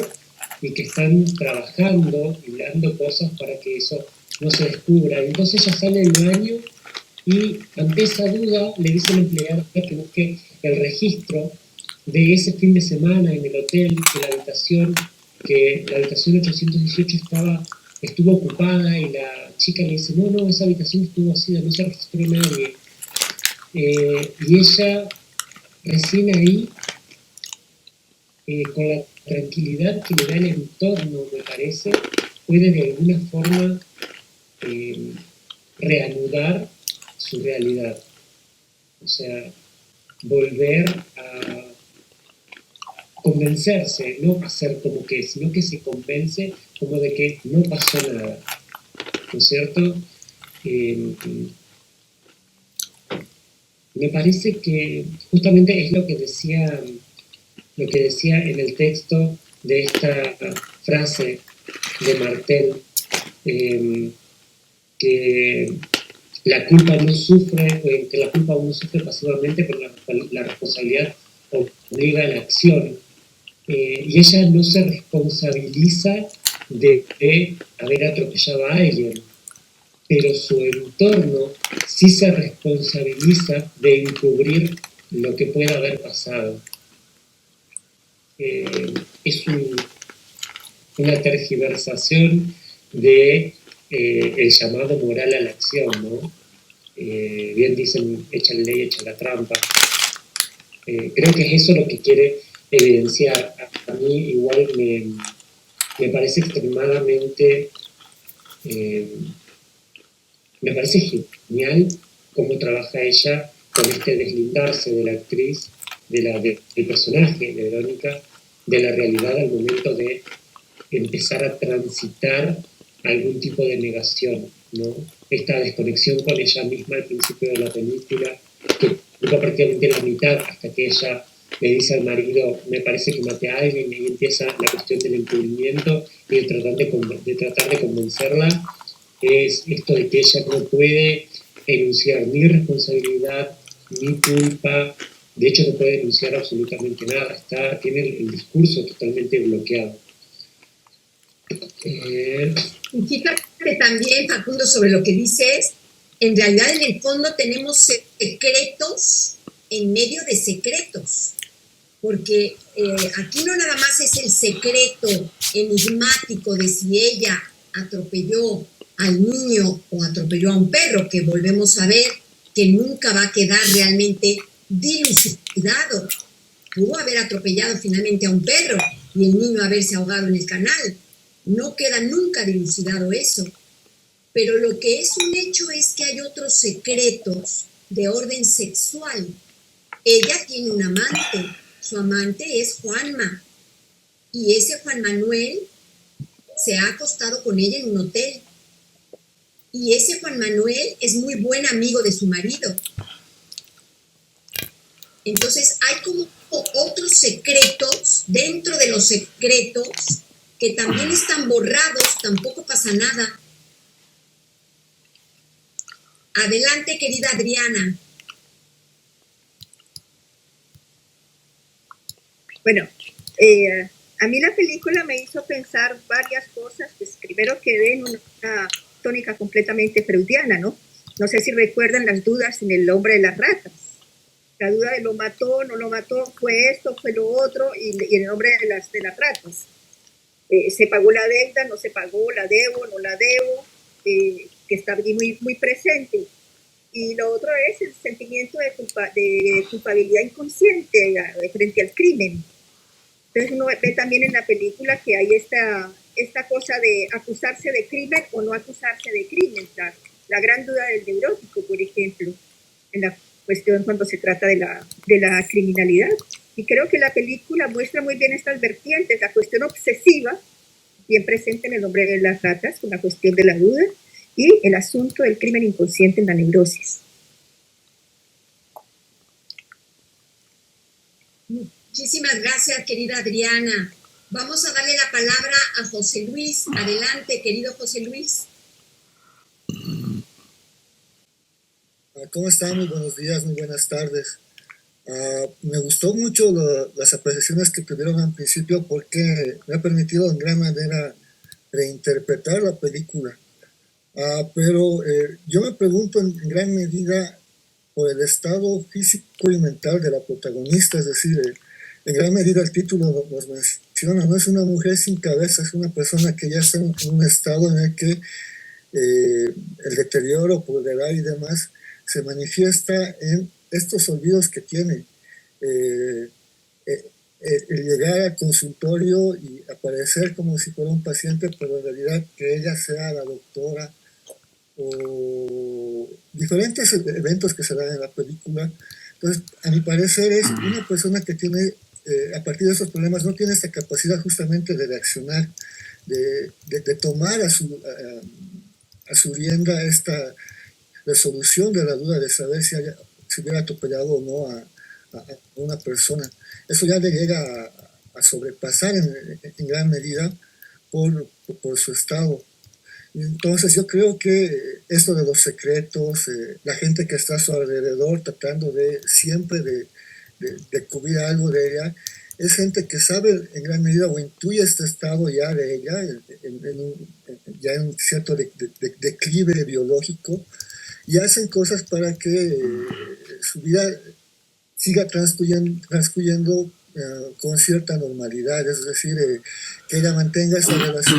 y que están trabajando y dando cosas para que eso no se descubra. Entonces ella sale del baño y ante esa duda le dice al empleado que busque el registro de ese fin de semana en el hotel, que la habitación 818 estuvo ocupada, y la chica le dice, no, esa habitación estuvo vacía, no se registró nadie. Y ella recién ahí, con la tranquilidad que le da el entorno, me parece, puede de alguna forma reanudar su realidad. O sea, volver a convencerse, no hacer como que, sino que se convence como de que no pasó nada, ¿no es cierto? Me parece que justamente es lo que decía en el texto de esta frase de Martel, que la culpa no sufre, que la culpa uno sufre pasivamente, pero la responsabilidad obliga a la acción. Y ella no se responsabiliza de haber atropellado a alguien, pero su entorno sí se responsabiliza de encubrir lo que pueda haber pasado. Es una tergiversación de el llamado moral a la acción, ¿no? Bien dicen, echa la ley, echa la trampa. Creo que es eso lo que quiere evidenciar. A mí igual me parece extremadamente, me parece genial cómo trabaja ella con este deslindarse de la actriz, del personaje de Verónica, de la realidad al momento de empezar a transitar algún tipo de negación, ¿no? Esta desconexión con ella misma al principio de la película, que dura prácticamente la mitad hasta que ella le dice al marido, me parece que maté a alguien, y empieza la cuestión del encubrimiento y de tratar de convencerla. Es esto de que ella no puede enunciar ni responsabilidad ni culpa, de hecho no puede denunciar absolutamente nada, tiene el discurso totalmente bloqueado. Y fíjate también, Facundo, sobre lo que dices, en realidad en el fondo tenemos secretos en medio de secretos, porque aquí no nada más es el secreto enigmático de si ella atropelló al niño o atropelló a un perro, que volvemos a ver que nunca va a quedar realmente dilucidado. Pudo haber atropellado finalmente a un perro y el niño haberse ahogado en el canal. No queda nunca dilucidado eso. Pero lo que es un hecho es que hay otros secretos de orden sexual. Ella tiene un amante, su amante es Juanma, y ese Juan Manuel se ha acostado con ella en un hotel. Y ese Juan Manuel es muy buen amigo de su marido. Entonces hay como otros secretos dentro de los secretos que también están borrados, tampoco pasa nada. Adelante, querida Adriana. Bueno, a mí la película me hizo pensar varias cosas. Pues primero quedé en una tónica completamente freudiana, ¿no? No sé si recuerdan las dudas en El hombre de las ratas. La duda de lo mató, no lo mató, fue esto, fue lo otro, y en el nombre de las ratas. Se pagó la deuda, no se pagó, la debo, no la debo, que está muy, muy presente. Y lo otro es el sentimiento de culpabilidad inconsciente frente al crimen. Entonces uno ve también en la película que hay esta cosa de acusarse de crimen o no acusarse de crimen. La gran duda del neurótico, por ejemplo, en la cuestión cuando se trata de la criminalidad. Y creo que la película muestra muy bien estas vertientes, la cuestión obsesiva, bien presente en El hombre de las ratas, con la cuestión de la duda, y el asunto del crimen inconsciente en la neurosis. Muchísimas gracias, querida Adriana. Vamos a darle la palabra a José Luis. Adelante, querido José Luis. ¿Cómo están? Muy buenos días, muy buenas tardes. Me gustó mucho las apreciaciones que tuvieron al principio porque me ha permitido en gran manera reinterpretar la película. Pero yo me pregunto en gran medida por el estado físico y mental de la protagonista, es decir, en gran medida el título nos menciona, no es una mujer sin cabeza, es una persona que ya está en un estado en el que el deterioro por la edad y demás se manifiesta en estos olvidos que tiene. Eh, el llegar al consultorio y aparecer como si fuera un paciente, pero en realidad que ella sea la doctora, o diferentes eventos que se dan en la película. Entonces, a mi parecer es una persona que tiene, a partir de esos problemas, no tiene esta capacidad justamente de reaccionar, de tomar a su rienda esta resolución de la duda de saber si hubiera atropellado o no a una persona. Eso ya le llega a sobrepasar en gran medida por su estado. Entonces yo creo que esto de los secretos, la gente que está a su alrededor tratando de siempre de cubrir algo de ella, es gente que sabe en gran medida o intuye este estado ya de ella, ya en un cierto declive biológico, y hacen cosas para que su vida siga transcurriendo con cierta normalidad, es decir, que ella mantenga esa relación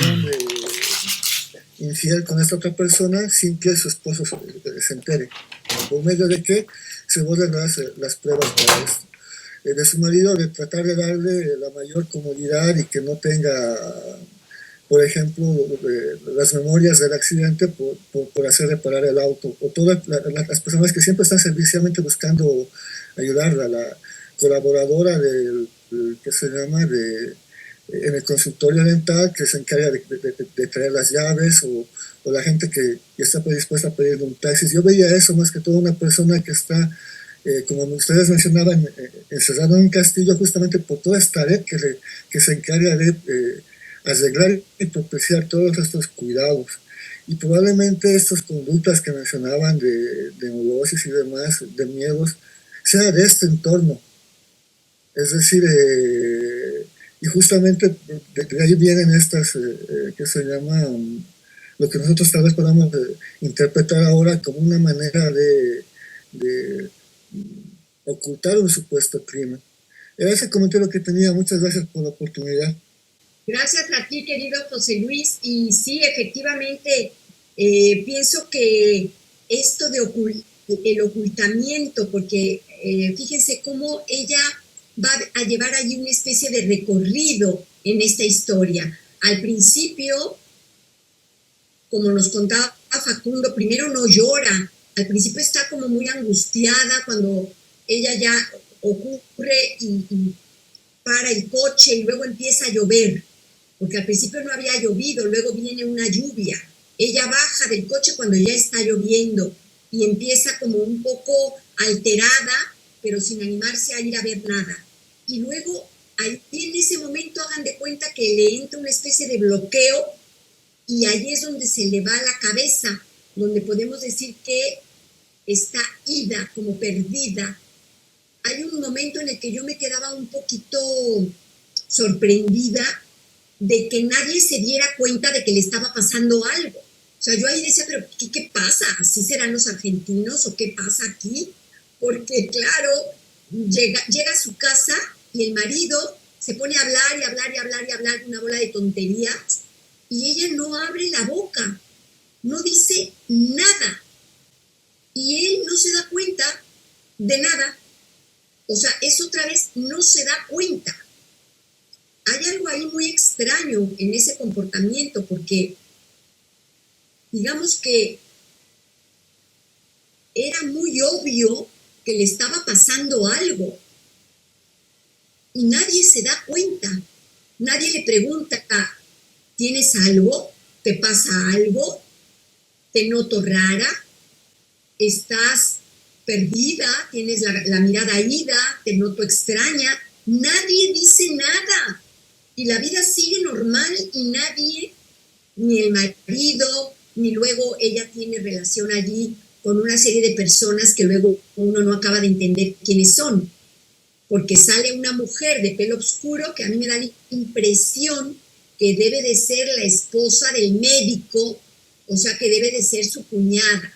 infiel con esta otra persona sin que su esposo se entere, por medio de que se borren las pruebas para esto. De su marido, de tratar de darle la mayor comodidad y que no tenga, por ejemplo, las memorias del accidente por hacer reparar el auto, o todas las personas que siempre están servicialmente buscando ayudarla, la colaboradora que se llama en el consultorio dental, que se encarga de traer las llaves, o la gente que está predispuesta a pedir un taxi. Yo veía eso más que todo una persona que está, como ustedes mencionaban, encerrada en un castillo justamente por toda esta red que se encarga de arreglar y propiciar todos estos cuidados. Y probablemente estas conductas que mencionaban de neurosis y demás, de miedos, sea de este entorno. Es decir, y justamente de ahí vienen estas que se llaman, lo que nosotros tal vez podamos interpretar ahora como una manera de ocultar un supuesto crimen. Era ese comentario que tenía. Muchas gracias por la oportunidad. Gracias a ti, querido José Luis. Y sí, efectivamente, pienso que esto de el ocultamiento, porque fíjense cómo ella va a llevar allí una especie de recorrido en esta historia. Al principio, como nos contaba Facundo, primero no llora, al principio está como muy angustiada cuando ella ya ocurre y para el coche y luego empieza a llover, porque al principio no había llovido, luego viene una lluvia. Ella baja del coche cuando ya está lloviendo y empieza como un poco alterada, pero sin animarse a ir a ver nada. Y luego, ahí en ese momento, hagan de cuenta que le entra una especie de bloqueo y ahí es donde se le va la cabeza, donde podemos decir que está ida, como perdida. Hay un momento en el que yo me quedaba un poquito sorprendida de que nadie se diera cuenta de que le estaba pasando algo. O sea, yo ahí decía, pero ¿qué pasa? ¿Así serán los argentinos o qué pasa aquí? Porque, claro, llega a su casa y el marido se pone a hablar y hablar y hablar y hablar una bola de tonterías y ella no abre la boca, no dice nada. Y él no se da cuenta de nada. O sea, es otra vez, no se da cuenta. Hay algo ahí muy extraño en ese comportamiento, porque digamos que era muy obvio que le estaba pasando algo y nadie se da cuenta. Nadie le pregunta, ¿tienes algo? ¿Te pasa algo? ¿Te noto rara? ¿Estás perdida? ¿Tienes la mirada ida? ¿Te noto extraña? Nadie dice nada. Y la vida sigue normal y nadie, ni el marido, ni luego ella tiene relación allí con una serie de personas que luego uno no acaba de entender quiénes son. porque sale una mujer de pelo oscuro que a mí me da la impresión que debe de ser la esposa del médico, o sea, que debe de ser su cuñada.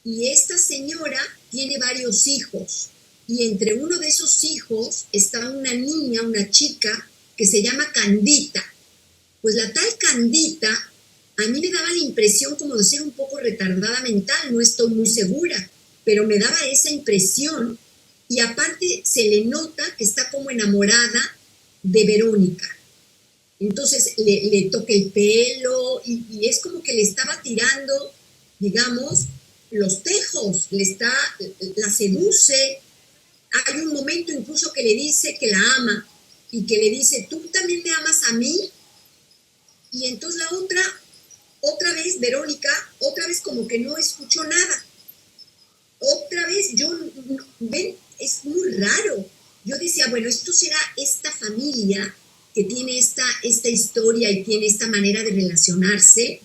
Y esta señora tiene varios hijos, y entre uno de esos hijos está una niña, una chica, que se llama Candita. Pues la tal Candita a mí me daba la impresión como de ser un poco retardada mental, no estoy muy segura, pero me daba esa impresión, y aparte se le nota que está como enamorada de Verónica. Entonces le toca el pelo y es como que le estaba tirando, digamos, los tejos, la seduce. Hay un momento incluso que le dice que la ama y que le dice, ¿tú también me amas a mí? Y entonces la otra vez, Verónica, otra vez como que no escuchó nada. Otra vez, ven, es muy raro. Yo decía, bueno, esto será esta familia que tiene esta historia y tiene esta manera de relacionarse,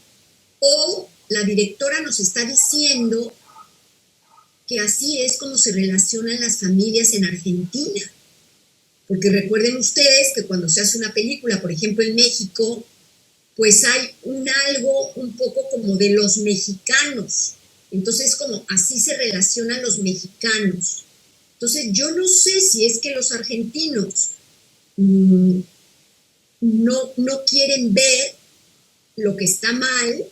o la directora nos está diciendo que así es como se relacionan las familias en Argentina. Porque recuerden ustedes que cuando se hace una película, por ejemplo en México, pues hay algo un poco como de los mexicanos. Entonces, como así se relacionan los mexicanos. Entonces, yo no sé si es que los argentinos no quieren ver lo que está mal,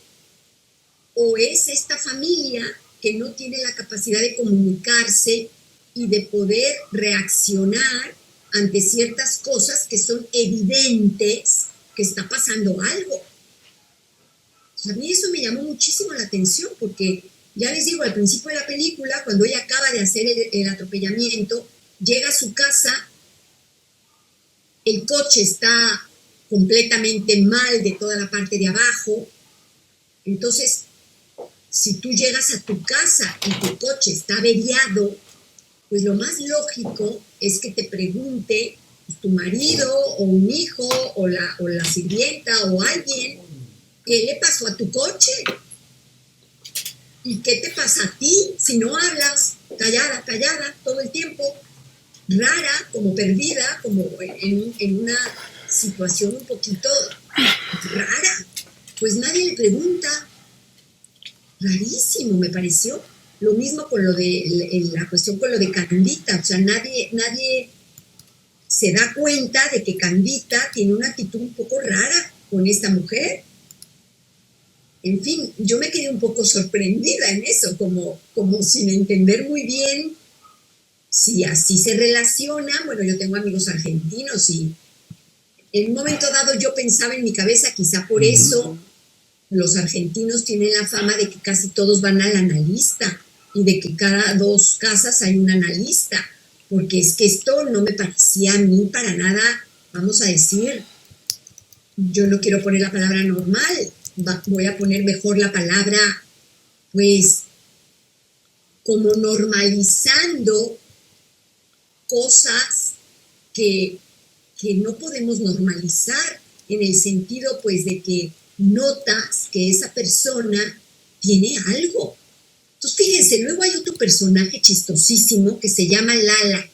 o es esta familia que no tiene la capacidad de comunicarse y de poder reaccionar ante ciertas cosas que son evidentes que está pasando algo. A mí eso me llamó muchísimo la atención, porque ya les digo, al principio de la película, cuando ella acaba de hacer el atropellamiento, llega a su casa, el coche está completamente mal de toda la parte de abajo. Entonces, si tú llegas a tu casa y tu coche está averiado, pues lo más lógico es que te pregunte pues, tu marido o un hijo o la sirvienta o alguien, ¿qué le pasó a tu coche? ¿Y qué te pasa a ti si no hablas? Callada todo el tiempo, rara, como perdida, como en una situación un poquito rara. Pues nadie le pregunta. Rarísimo me pareció. Lo mismo con la cuestión con lo de Candita. O sea, nadie se da cuenta de que Candita tiene una actitud un poco rara con esta mujer. En fin, yo me quedé un poco sorprendida en eso, como sin entender muy bien si así se relaciona. Bueno, yo tengo amigos argentinos y en un momento dado yo pensaba en mi cabeza, quizá por eso los argentinos tienen la fama de que casi todos van al analista y de que cada 2 casas hay un analista, porque es que esto no me parecía a mí para nada, vamos a decir, yo no quiero poner la palabra normal, voy a poner mejor la palabra, pues, como normalizando cosas que no podemos normalizar, en el sentido, pues, de que notas que esa persona tiene algo. Entonces, fíjense, luego hay otro personaje chistosísimo que se llama Lala.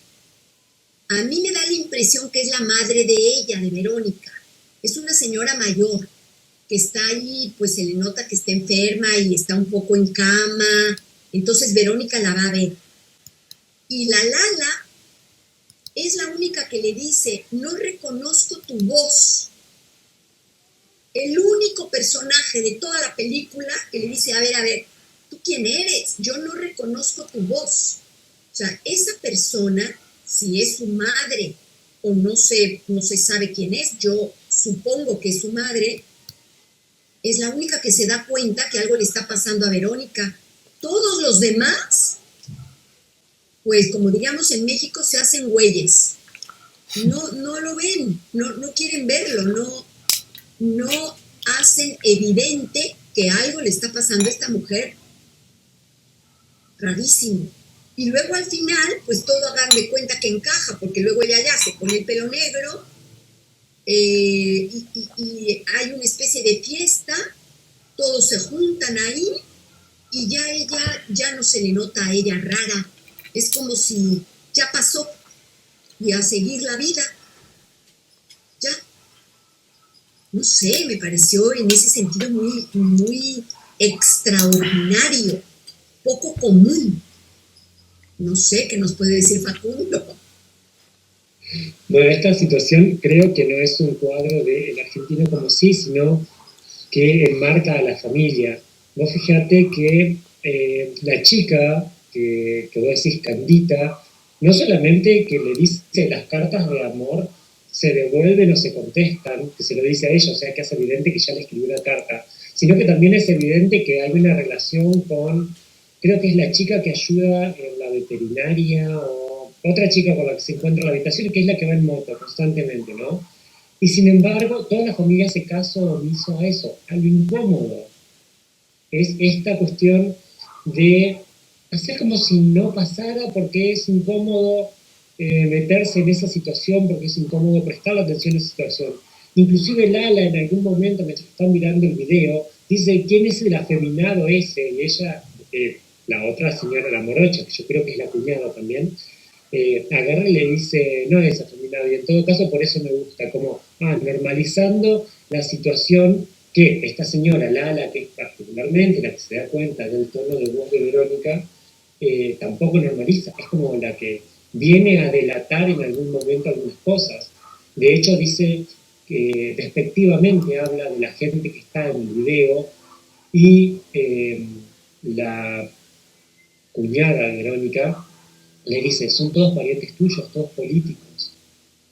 A mí me da la impresión que es la madre de ella, de Verónica. Es una señora mayor que está ahí, pues se le nota que está enferma y está un poco en cama. Entonces Verónica la va a ver. Y la Lala es la única que le dice, no reconozco tu voz. El único personaje de toda la película que le dice, a ver, ¿tú quién eres? Yo no reconozco tu voz. O sea, esa persona, si es su madre o no se sabe quién es, yo supongo que es su madre, es la única que se da cuenta que algo le está pasando a Verónica. Todos los demás, pues como diríamos en México, se hacen güeyes. No lo ven, no quieren verlo, no hacen evidente que algo le está pasando a esta mujer. Rarísimo. Y luego al final, pues todo hagan de cuenta que encaja, porque luego ella ya se pone el pelo negro y hay una especie de fiesta, todos se juntan ahí y ya no se le nota a ella rara. Es como si ya pasó, y a seguir la vida. Ya. No sé, me pareció en ese sentido muy, muy extraordinario, poco común. No sé qué nos puede decir Facundo. Bueno, esta situación creo que no es un cuadro del argentino como sí, sino que enmarca a la familia. Vos fíjate que la chica que vos decís, Candita, no solamente que le dice las cartas de amor, se devuelven o se contestan, que se lo dice a ella, o sea que es evidente que ya le escribió una carta, sino que también es evidente que hay una relación con, creo que es la chica que ayuda en la veterinaria o otra chica con la que se encuentra en la habitación, que es la que va en moto constantemente, ¿no? Y sin embargo, toda la familia hace caso omiso a eso, a lo incómodo. Es esta cuestión de hacer como si no pasara porque es incómodo meterse en esa situación, porque es incómodo prestar atención a esa situación. Inclusive Lala en algún momento, mientras están mirando el video, dice, ¿quién es el afeminado ese? Y ella, la otra señora, la morocha, que yo creo que es la cuñada también, agarra y le dice, no es afeminado, y en todo caso por eso me gusta, como normalizando la situación que esta señora, Lala, que es particularmente la que se da cuenta del tono de voz de Verónica, tampoco normaliza, es como la que viene a delatar en algún momento algunas cosas. De hecho dice que despectivamente habla de la gente que está en el video y la cuñada de Verónica le dice, son todos parientes tuyos, todos políticos.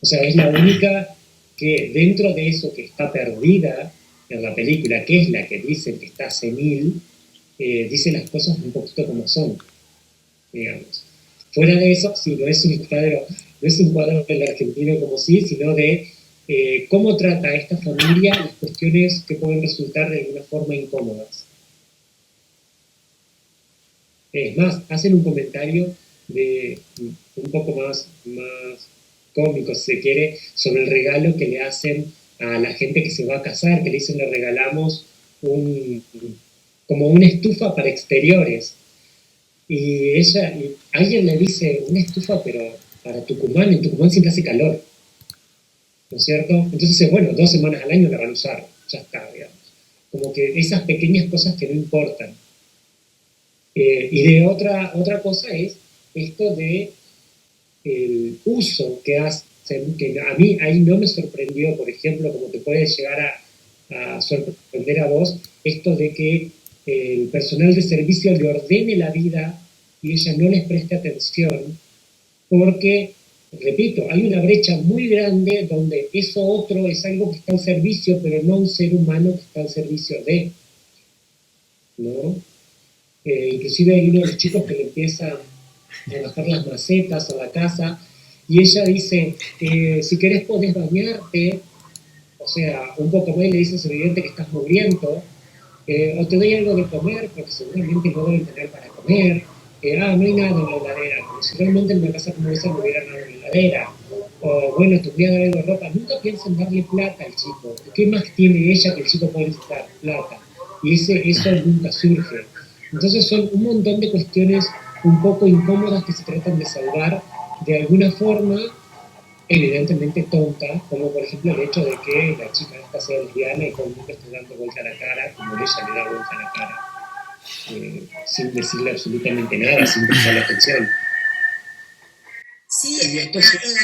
O sea, es la única que dentro de eso que está perdida en la película, que es la que dice que está senil, dice las cosas un poquito como son, digamos. Fuera de eso, sí, no es un cuadro del argentino como sí, sino de cómo trata esta familia las cuestiones que pueden resultar de alguna forma incómodas. Es más, hacen un comentario de un poco más cómico, si se quiere, sobre el regalo que le hacen a la gente que se va a casar, que le dicen, le regalamos como una estufa para exteriores. Y alguien le dice, una estufa, pero para Tucumán, en Tucumán siempre hace calor, ¿no es cierto? Entonces dice, bueno, 2 semanas al año la van a usar, ya está, digamos. Como que esas pequeñas cosas que no importan. Y de otra cosa es esto de el uso que hacen, que a mí ahí no me sorprendió, por ejemplo, como te puede llegar a sorprender a vos, esto de que el personal de servicio le ordene la vida y ella no les preste atención, porque, repito, hay una brecha muy grande donde eso otro es algo que está al servicio, pero no un ser humano que está al servicio de, ¿no? Inclusive hay uno de los chicos que le empieza a bajar las macetas a la casa y ella dice, si querés podés bañarte, o sea, un poco más, le dice, es evidente que estás mugriento, o te doy algo de comer, porque seguramente no deben tener para comer, no hay nada en la heladera, como si realmente en una casa como esa no hubiera nada en la heladera, o bueno, te voy a dar algo de ropa, nunca piensan darle plata al chico, ¿qué más tiene ella que el chico puede necesitar? Plata, y eso nunca surge. Entonces son un montón de cuestiones un poco incómodas que se tratan de salvar de alguna forma, evidentemente tonta, como por ejemplo el hecho de que la chica esta sea lesbiana y todo el mundo esté dando vuelta a la cara, como ella le da vuelta a la cara, sin decirle absolutamente nada, sin prestarle atención. Sí, en la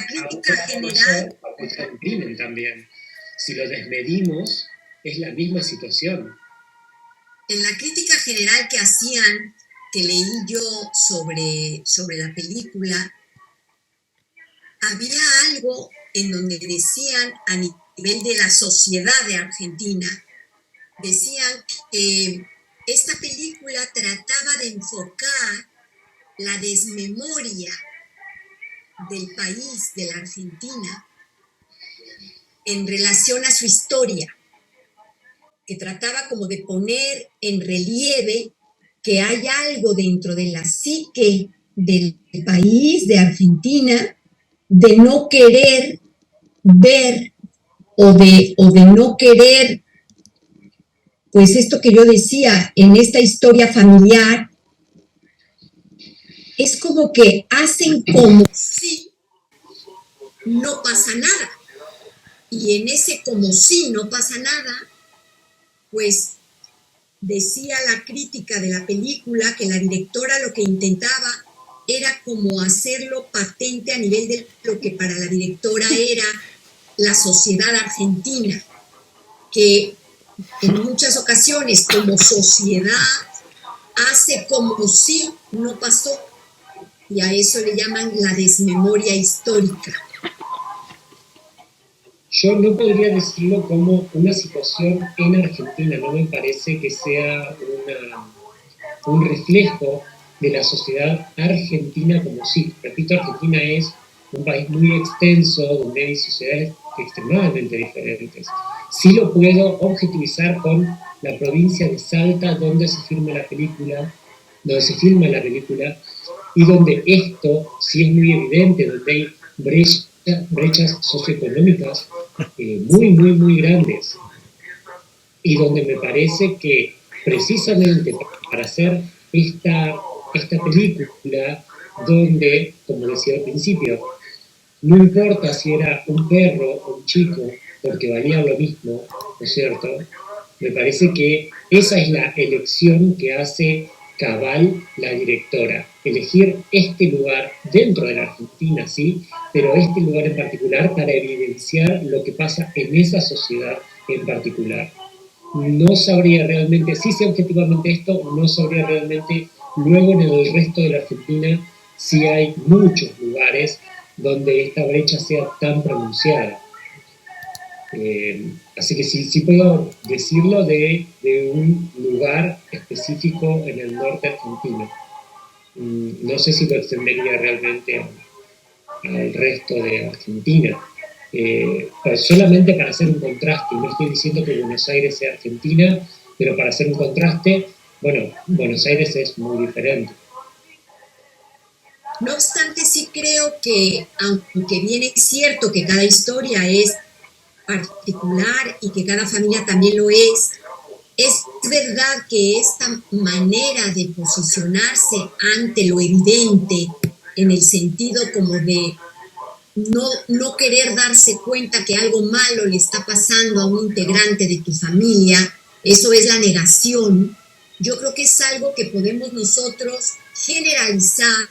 crítica general... Es un crimen también. Si lo desmedimos, es la misma situación. En la crítica general que hacían, que leí yo sobre la película, había algo en donde decían a nivel de la sociedad de Argentina, decían que esta película trataba de enfocar la desmemoria del país, de la Argentina, en relación a su historia, que trataba como de poner en relieve que hay algo dentro de la psique del país, de Argentina, de no querer ver o de no querer, pues esto que yo decía, en esta historia familiar, es como que hacen como si no pasa nada. Y en ese como si no pasa nada, pues decía la crítica de la película que la directora lo que intentaba era como hacerlo patente a nivel de lo que para la directora era la sociedad argentina, que en muchas ocasiones como sociedad hace como si no pasó, y a eso le llaman la desmemoria histórica. Yo no podría decirlo como una situación en Argentina, no me parece que sea un reflejo de la sociedad argentina como sí. Repito, Argentina es un país muy extenso, donde hay sociedades extremadamente diferentes. Sí lo puedo objetivizar con la provincia de Salta, donde se filma la película, y donde esto sí es muy evidente, donde hay brechas socioeconómicas muy grandes, y donde me parece que precisamente para hacer esta película, donde, como decía al principio, no importa si era un perro o un chico, porque valía lo mismo, ¿no es cierto? Me parece que esa es la elección que hace cabal la directora, elegir este lugar dentro de la Argentina, sí, pero este lugar en particular para evidenciar lo que pasa en esa sociedad en particular. No sabría realmente, si sé objetivamente esto, no sabría realmente luego en el resto de la Argentina si hay muchos lugares donde esta brecha sea tan pronunciada. Así que sí puedo decirlo de un lugar específico en el norte argentino. No sé si lo extendería realmente al resto de Argentina. Pues solamente para hacer un contraste, no estoy diciendo que Buenos Aires sea Argentina, pero para hacer un contraste, bueno, Buenos Aires es muy diferente. No obstante, sí creo que, aunque bien es cierto que cada historia es particular y que cada familia también lo es verdad que esta manera de posicionarse ante lo evidente, en el sentido como de no querer darse cuenta que algo malo le está pasando a un integrante de tu familia, eso es la negación. Yo creo que es algo que podemos nosotros generalizar,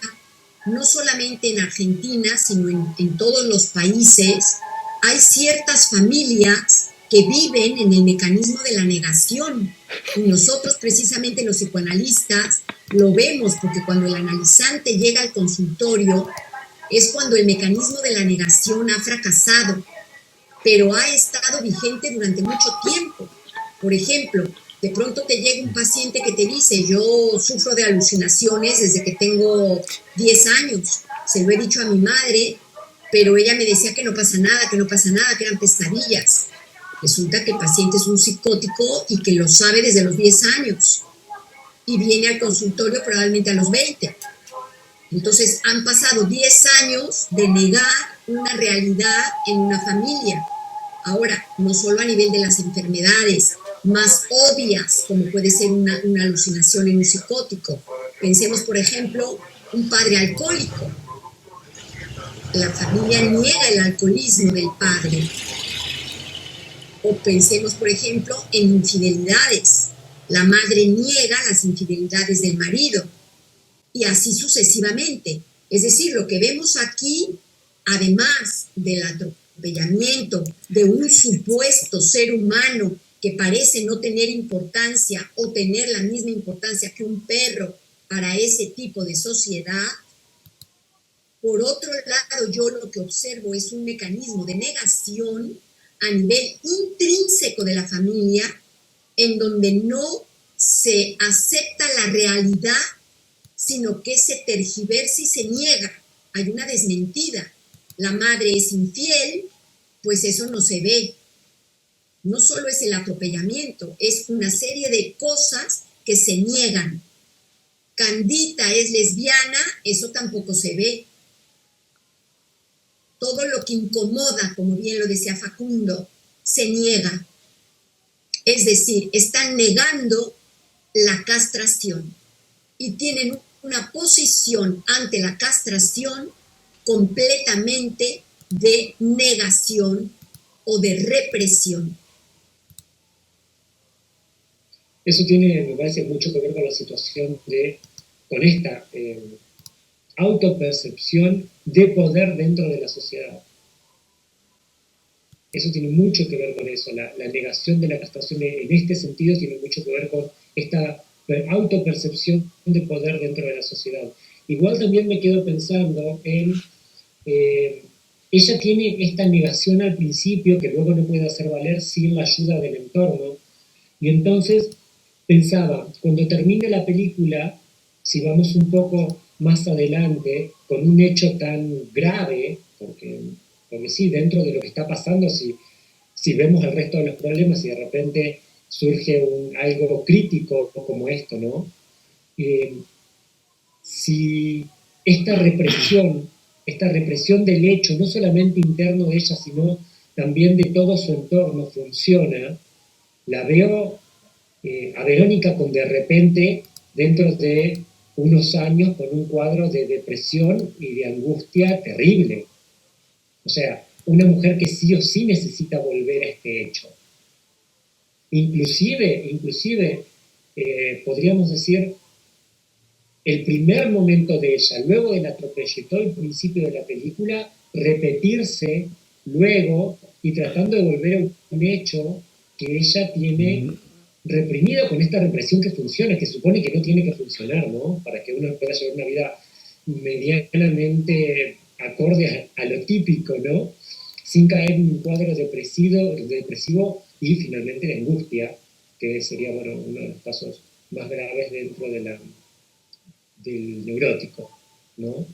no solamente en Argentina, sino en todos los países. Hay ciertas familias que viven en el mecanismo de la negación. Y nosotros, precisamente los psicoanalistas, lo vemos porque cuando el analizante llega al consultorio, es cuando el mecanismo de la negación ha fracasado, pero ha estado vigente durante mucho tiempo. Por ejemplo, de pronto te llega un paciente que te dice, yo sufro de alucinaciones desde que tengo 10 años, se lo he dicho a mi madre, pero ella me decía que no pasa nada, que eran pesadillas. Resulta que el paciente es un psicótico y que lo sabe desde los 10 años y viene al consultorio probablemente a los 20. Entonces han pasado 10 años de negar una realidad en una familia. Ahora, no solo a nivel de las enfermedades más obvias, como puede ser una alucinación en un psicótico. Pensemos, por ejemplo, un padre alcohólico. La familia niega el alcoholismo del padre. O pensemos, por ejemplo, en infidelidades. La madre niega las infidelidades del marido. Y así sucesivamente. Es decir, lo que vemos aquí, además del atropellamiento de un supuesto ser humano que parece no tener importancia o tener la misma importancia que un perro para ese tipo de sociedad, por otro lado, yo lo que observo es un mecanismo de negación a nivel intrínseco de la familia, en donde no se acepta la realidad, sino que se tergiversa y se niega. Hay una desmentida. La madre es infiel, pues eso no se ve. No solo es el atropellamiento, es una serie de cosas que se niegan. Candita es lesbiana, eso tampoco se ve. Todo lo que incomoda, como bien lo decía Facundo, se niega. Es decir, están negando la castración y tienen una posición ante la castración completamente de negación o de represión. Eso tiene, me parece, mucho que ver con la situación con esta autopercepción de poder dentro de la sociedad. Eso tiene mucho que ver con eso, la negación de la castración en este sentido tiene mucho que ver con esta autopercepción de poder dentro de la sociedad. Igual también me quedo pensando en, ella tiene esta negación al principio que luego no puede hacer valer sin la ayuda del entorno, y entonces pensaba, cuando termine la película, si vamos un poco más adelante, con un hecho tan grave, porque sí, dentro de lo que está pasando, si vemos el resto de los problemas y de repente surge algo crítico como esto, ¿no? Si esta represión del hecho, no solamente interno de ella, sino también de todo su entorno funciona, la veo a Verónica con de repente, dentro de unos años, con un cuadro de depresión y de angustia terrible. O sea, una mujer que sí o sí necesita volver a este hecho. Inclusive podríamos decir, el primer momento de ella, luego del atropello y todo el principio de la película, repetirse luego y tratando de volver a un hecho que ella tiene reprimido con esta represión que funciona, que supone que no tiene que funcionar, ¿no? Para que uno pueda llevar una vida medianamente acorde a lo típico, ¿no? Sin caer en un cuadro depresivo y finalmente la angustia, que sería, bueno, uno de los casos más graves dentro del neurótico, ¿no?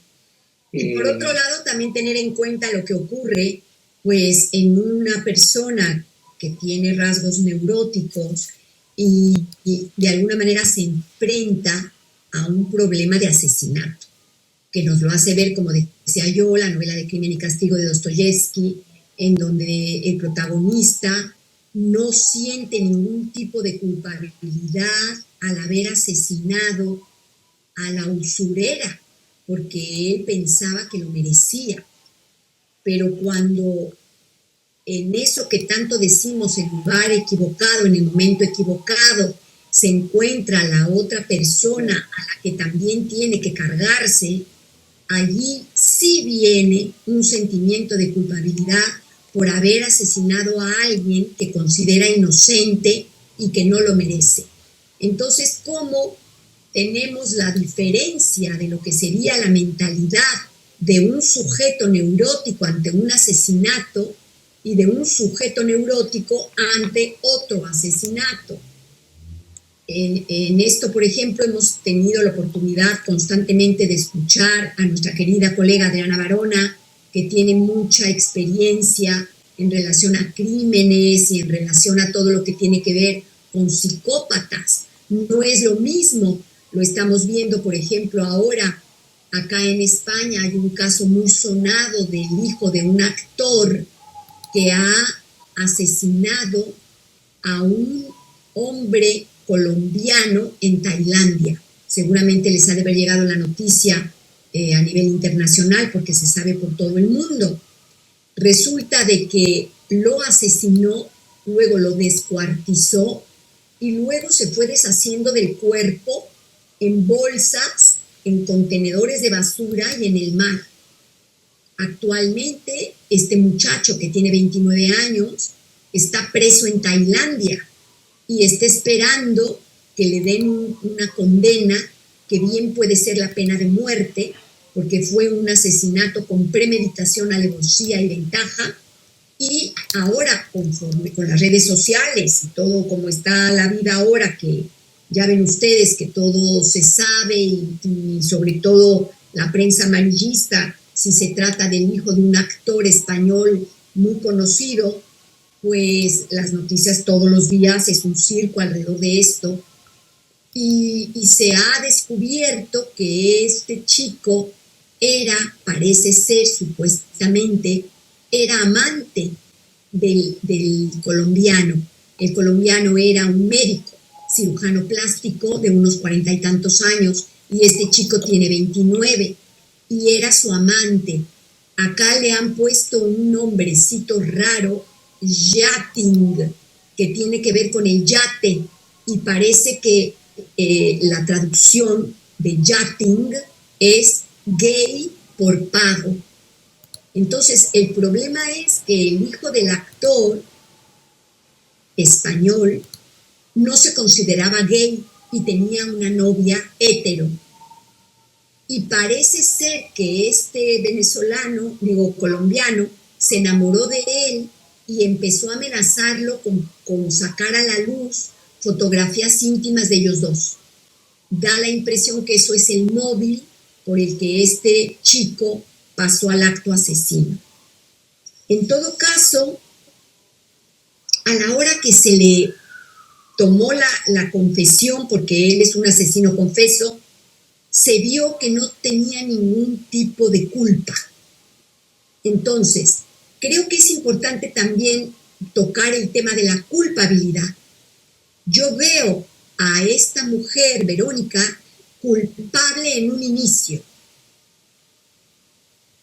Y por otro lado, también tener en cuenta lo que ocurre, pues, en una persona que tiene rasgos neuróticos y de alguna manera se enfrenta a un problema de asesinato, que nos lo hace ver, como decía yo, la novela de Crimen y Castigo de Dostoyevsky, en donde el protagonista no siente ningún tipo de culpabilidad al haber asesinado a la usurera, porque él pensaba que lo merecía. Pero cuando en eso que tanto decimos, el lugar equivocado, en el momento equivocado, se encuentra la otra persona a la que también tiene que cargarse, allí sí viene un sentimiento de culpabilidad por haber asesinado a alguien que considera inocente y que no lo merece. Entonces, ¿cómo tenemos la diferencia de lo que sería la mentalidad de un sujeto neurótico ante un asesinato y de un sujeto neurótico ante otro asesinato? En esto, por ejemplo, hemos tenido la oportunidad constantemente de escuchar a nuestra querida colega Adriana Barona, que tiene mucha experiencia en relación a crímenes y en relación a todo lo que tiene que ver con psicópatas. No es lo mismo, lo estamos viendo, por ejemplo, ahora acá en España hay un caso muy sonado del hijo de un actor que ha asesinado a un hombre colombiano en Tailandia. Seguramente les ha de haber llegado la noticia a nivel internacional porque se sabe por todo el mundo. Resulta de que lo asesinó, luego lo descuartizó y luego se fue deshaciendo del cuerpo en bolsas, en contenedores de basura y en el mar. Actualmente, este muchacho que tiene 29 años está preso en Tailandia y está esperando que le den una condena que bien puede ser la pena de muerte, porque fue un asesinato con premeditación, alevosía y ventaja. Y ahora, conforme con las redes sociales y todo como está la vida ahora, que ya ven ustedes que todo se sabe y sobre todo la prensa amarillista, si se trata del hijo de un actor español muy conocido, pues las noticias todos los días es un circo alrededor de esto. Y se ha descubierto que este chico parece ser supuestamente, era amante del colombiano. El colombiano era un médico, cirujano plástico de unos 40 y tantos años, y este chico tiene 29, y era su amante. Acá le han puesto un nombrecito raro, yachting, que tiene que ver con el yate, y parece que la traducción de yachting es gay por pago. Entonces, el problema es que el hijo del actor español no se consideraba gay y tenía una novia hetero. Y parece ser que este colombiano, se enamoró de él y empezó a amenazarlo con sacar a la luz fotografías íntimas de ellos dos. Da la impresión que eso es el móvil por el que este chico pasó al acto asesino. En todo caso, a la hora que se le tomó la confesión, porque él es un asesino confeso, se vio que no tenía ningún tipo de culpa. Entonces, creo que es importante también tocar el tema de la culpabilidad. Yo veo a esta mujer, Verónica, culpable en un inicio.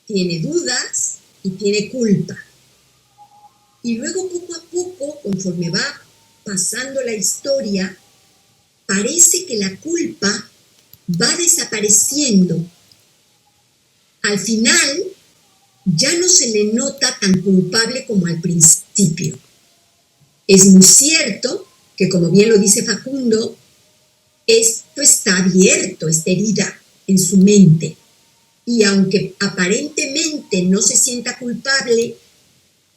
Tiene dudas y tiene culpa. Y luego, poco a poco, conforme va pasando la historia, parece que la culpa va desapareciendo. Al final, ya no se le nota tan culpable como al principio. Es muy cierto que, como bien lo dice Facundo, esto está abierto, esta herida en su mente. Y aunque aparentemente no se sienta culpable,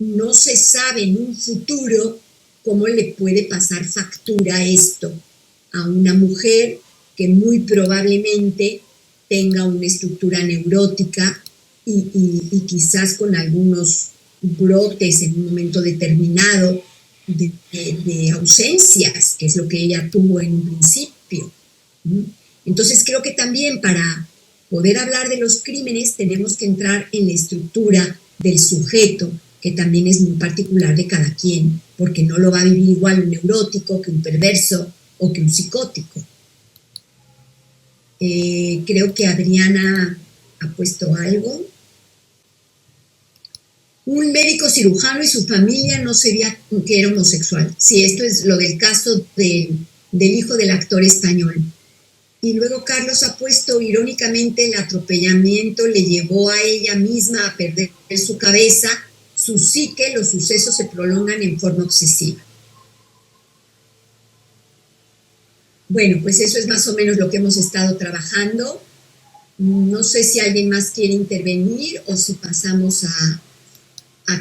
no se sabe en un futuro cómo le puede pasar factura esto a una mujer que muy probablemente tenga una estructura neurótica y quizás con algunos brotes en un momento determinado de ausencias, que es lo que ella tuvo en un principio. Entonces creo que también para poder hablar de los crímenes tenemos que entrar en la estructura del sujeto, que también es muy particular de cada quien, porque no lo va a vivir igual un neurótico que un perverso o que un psicótico. Creo que Adriana ha puesto algo. Un médico cirujano y su familia no sabía que era homosexual. Sí, esto es lo del caso del hijo del actor español. Y luego Carlos ha puesto, irónicamente, el atropellamiento le llevó a ella misma a perder su cabeza, su psique, los sucesos se prolongan en forma obsesiva. Bueno, pues eso es más o menos lo que hemos estado trabajando. No sé si alguien más quiere intervenir o si pasamos a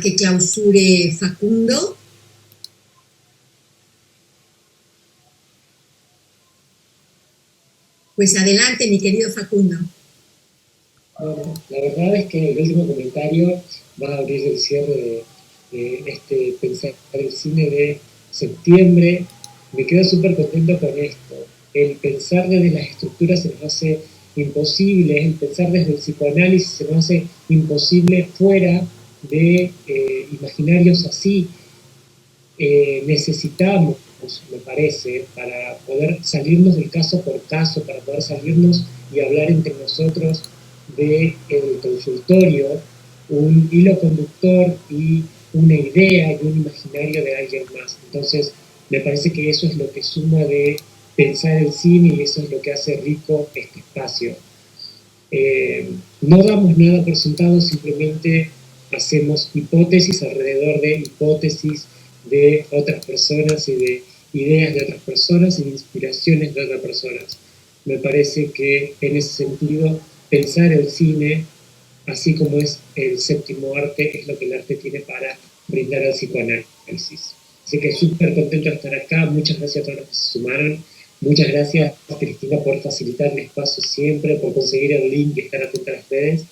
que clausure Facundo. Pues adelante, mi querido Facundo. Bueno, la verdad es que el último comentario va a abrir el cierre de este Pensar el Cine de septiembre. Me quedo súper contento con esto. El pensar desde las estructuras se nos hace imposible, el pensar desde el psicoanálisis se nos hace imposible fuera de imaginarios así. Necesitamos, me parece, para poder salirnos del caso por caso, para poder salirnos y hablar entre nosotros del consultorio, un hilo conductor y una idea y un imaginario de alguien más. Entonces, me parece que eso es lo que suma de pensar el cine y eso es lo que hace rico este espacio. No damos nada por sentado, simplemente hacemos hipótesis alrededor de hipótesis de otras personas y de ideas de otras personas y de inspiraciones de otras personas. Me parece que en ese sentido pensar el cine, así como es el séptimo arte, es lo que el arte tiene para brindar al psicoanálisis. Así que súper contento de estar acá. Muchas gracias a todos los que se sumaron. Muchas gracias, Cristina, por facilitar el espacio siempre, por conseguir el link y estar atenta a las redes.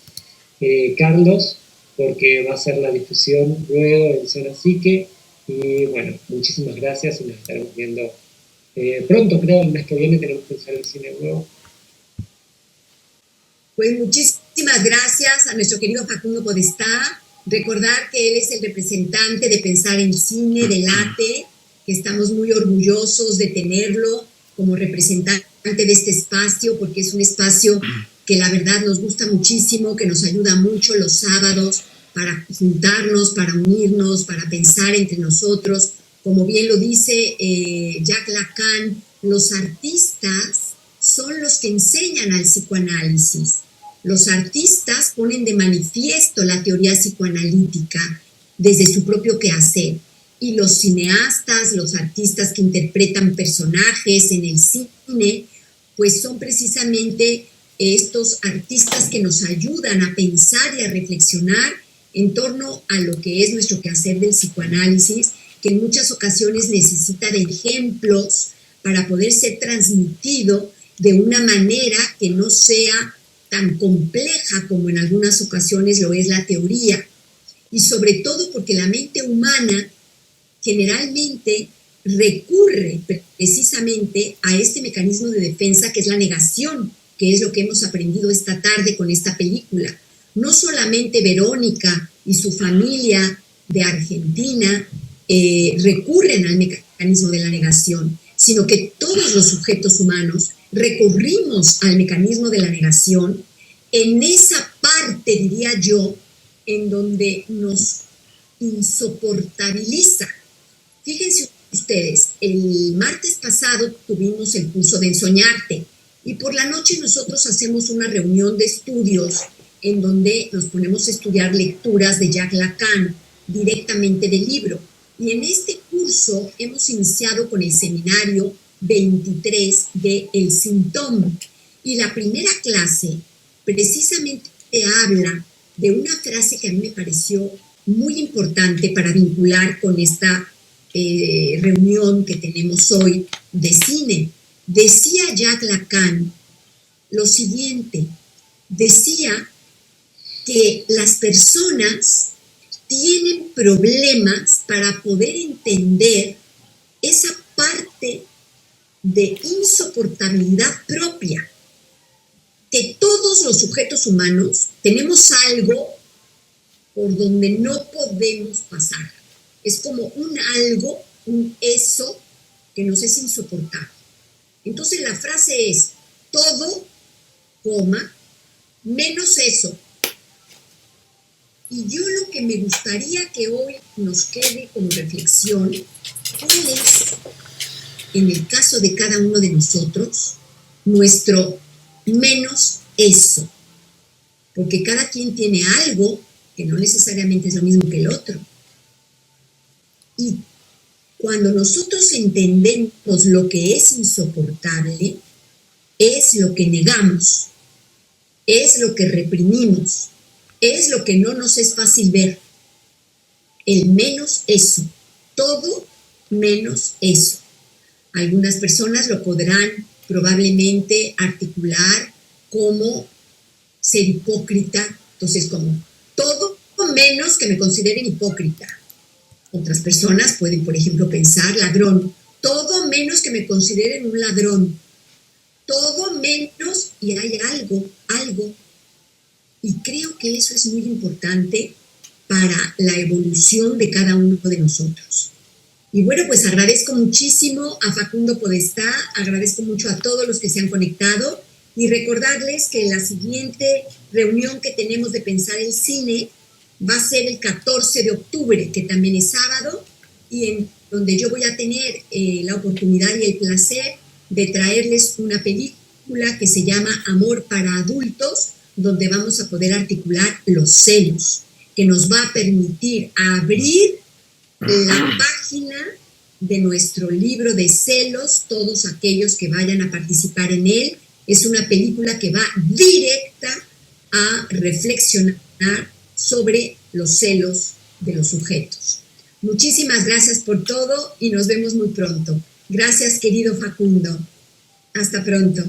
Carlos, porque va a hacer la difusión luego en Zona Psique. Y bueno, muchísimas gracias y nos estaremos viendo pronto, creo, el mes que viene tenemos que pensar el cine nuevo. Pues muchísimas gracias a nuestro querido Facundo Podestá. Recordar que él es el representante de Pensar en Cine, del ATE, que estamos muy orgullosos de tenerlo como representante de este espacio, porque es un espacio que la verdad nos gusta muchísimo, que nos ayuda mucho los sábados para juntarnos, para unirnos, para pensar entre nosotros. Como bien lo dice Jacques Lacan, los artistas son los que enseñan al psicoanálisis. Los artistas ponen de manifiesto la teoría psicoanalítica desde su propio quehacer. Y los cineastas, los artistas que interpretan personajes en el cine, pues son precisamente estos artistas que nos ayudan a pensar y a reflexionar en torno a lo que es nuestro quehacer del psicoanálisis, que en muchas ocasiones necesita de ejemplos para poder ser transmitido de una manera que no sea tan compleja como en algunas ocasiones lo es la teoría. Y sobre todo porque la mente humana generalmente recurre precisamente a este mecanismo de defensa que es la negación, que es lo que hemos aprendido esta tarde con esta película. No solamente Verónica y su familia de Argentina recurren al mecanismo de la negación, sino que todos los sujetos humanos recurrimos al mecanismo de la negación en esa parte, diría yo, en donde nos insoportabiliza. Fíjense ustedes, el martes pasado tuvimos el curso de Ensoñarte y por la noche nosotros hacemos una reunión de estudios en donde nos ponemos a estudiar lecturas de Jacques Lacan directamente del libro. Y en este curso hemos iniciado con el seminario 23 de El Síntoma. Y la primera clase precisamente habla de una frase que a mí me pareció muy importante para vincular con esta reunión que tenemos hoy de cine. Decía Jacques Lacan lo siguiente, decía que las personas tienen problemas para poder entender esa parte de insoportabilidad propia, que todos los sujetos humanos tenemos algo por donde no podemos pasar. Es como un algo, un eso que nos es insoportable. Entonces la frase es todo, coma, menos eso. Y yo lo que me gustaría que hoy nos quede como reflexión, ¿cuál es, en el caso de cada uno de nosotros, nuestro menos eso? Porque cada quien tiene algo que no necesariamente es lo mismo que el otro. Y cuando nosotros entendemos lo que es insoportable, es lo que negamos, es lo que reprimimos, es lo que no nos es fácil ver. El menos eso, todo menos eso. Algunas personas lo podrán probablemente articular como ser hipócrita, entonces como todo menos que me consideren hipócrita. Otras personas pueden, por ejemplo, pensar ladrón, todo menos que me consideren un ladrón, todo menos, y hay algo, y creo que eso es muy importante para la evolución de cada uno de nosotros. Y bueno, pues agradezco muchísimo a Facundo Podestá, agradezco mucho a todos los que se han conectado y recordarles que la siguiente reunión que tenemos de Pensar el Cine va a ser el 14 de octubre, que también es sábado, y en donde yo voy a tener la oportunidad y el placer de traerles una película que se llama Amor para Adultos, donde vamos a poder articular los celos, que nos va a permitir abrir la página de nuestro libro de celos, todos aquellos que vayan a participar en él. Es una película que va directa a reflexionar sobre los celos de los sujetos. Muchísimas gracias por todo y nos vemos muy pronto. Gracias, querido Facundo. Hasta pronto.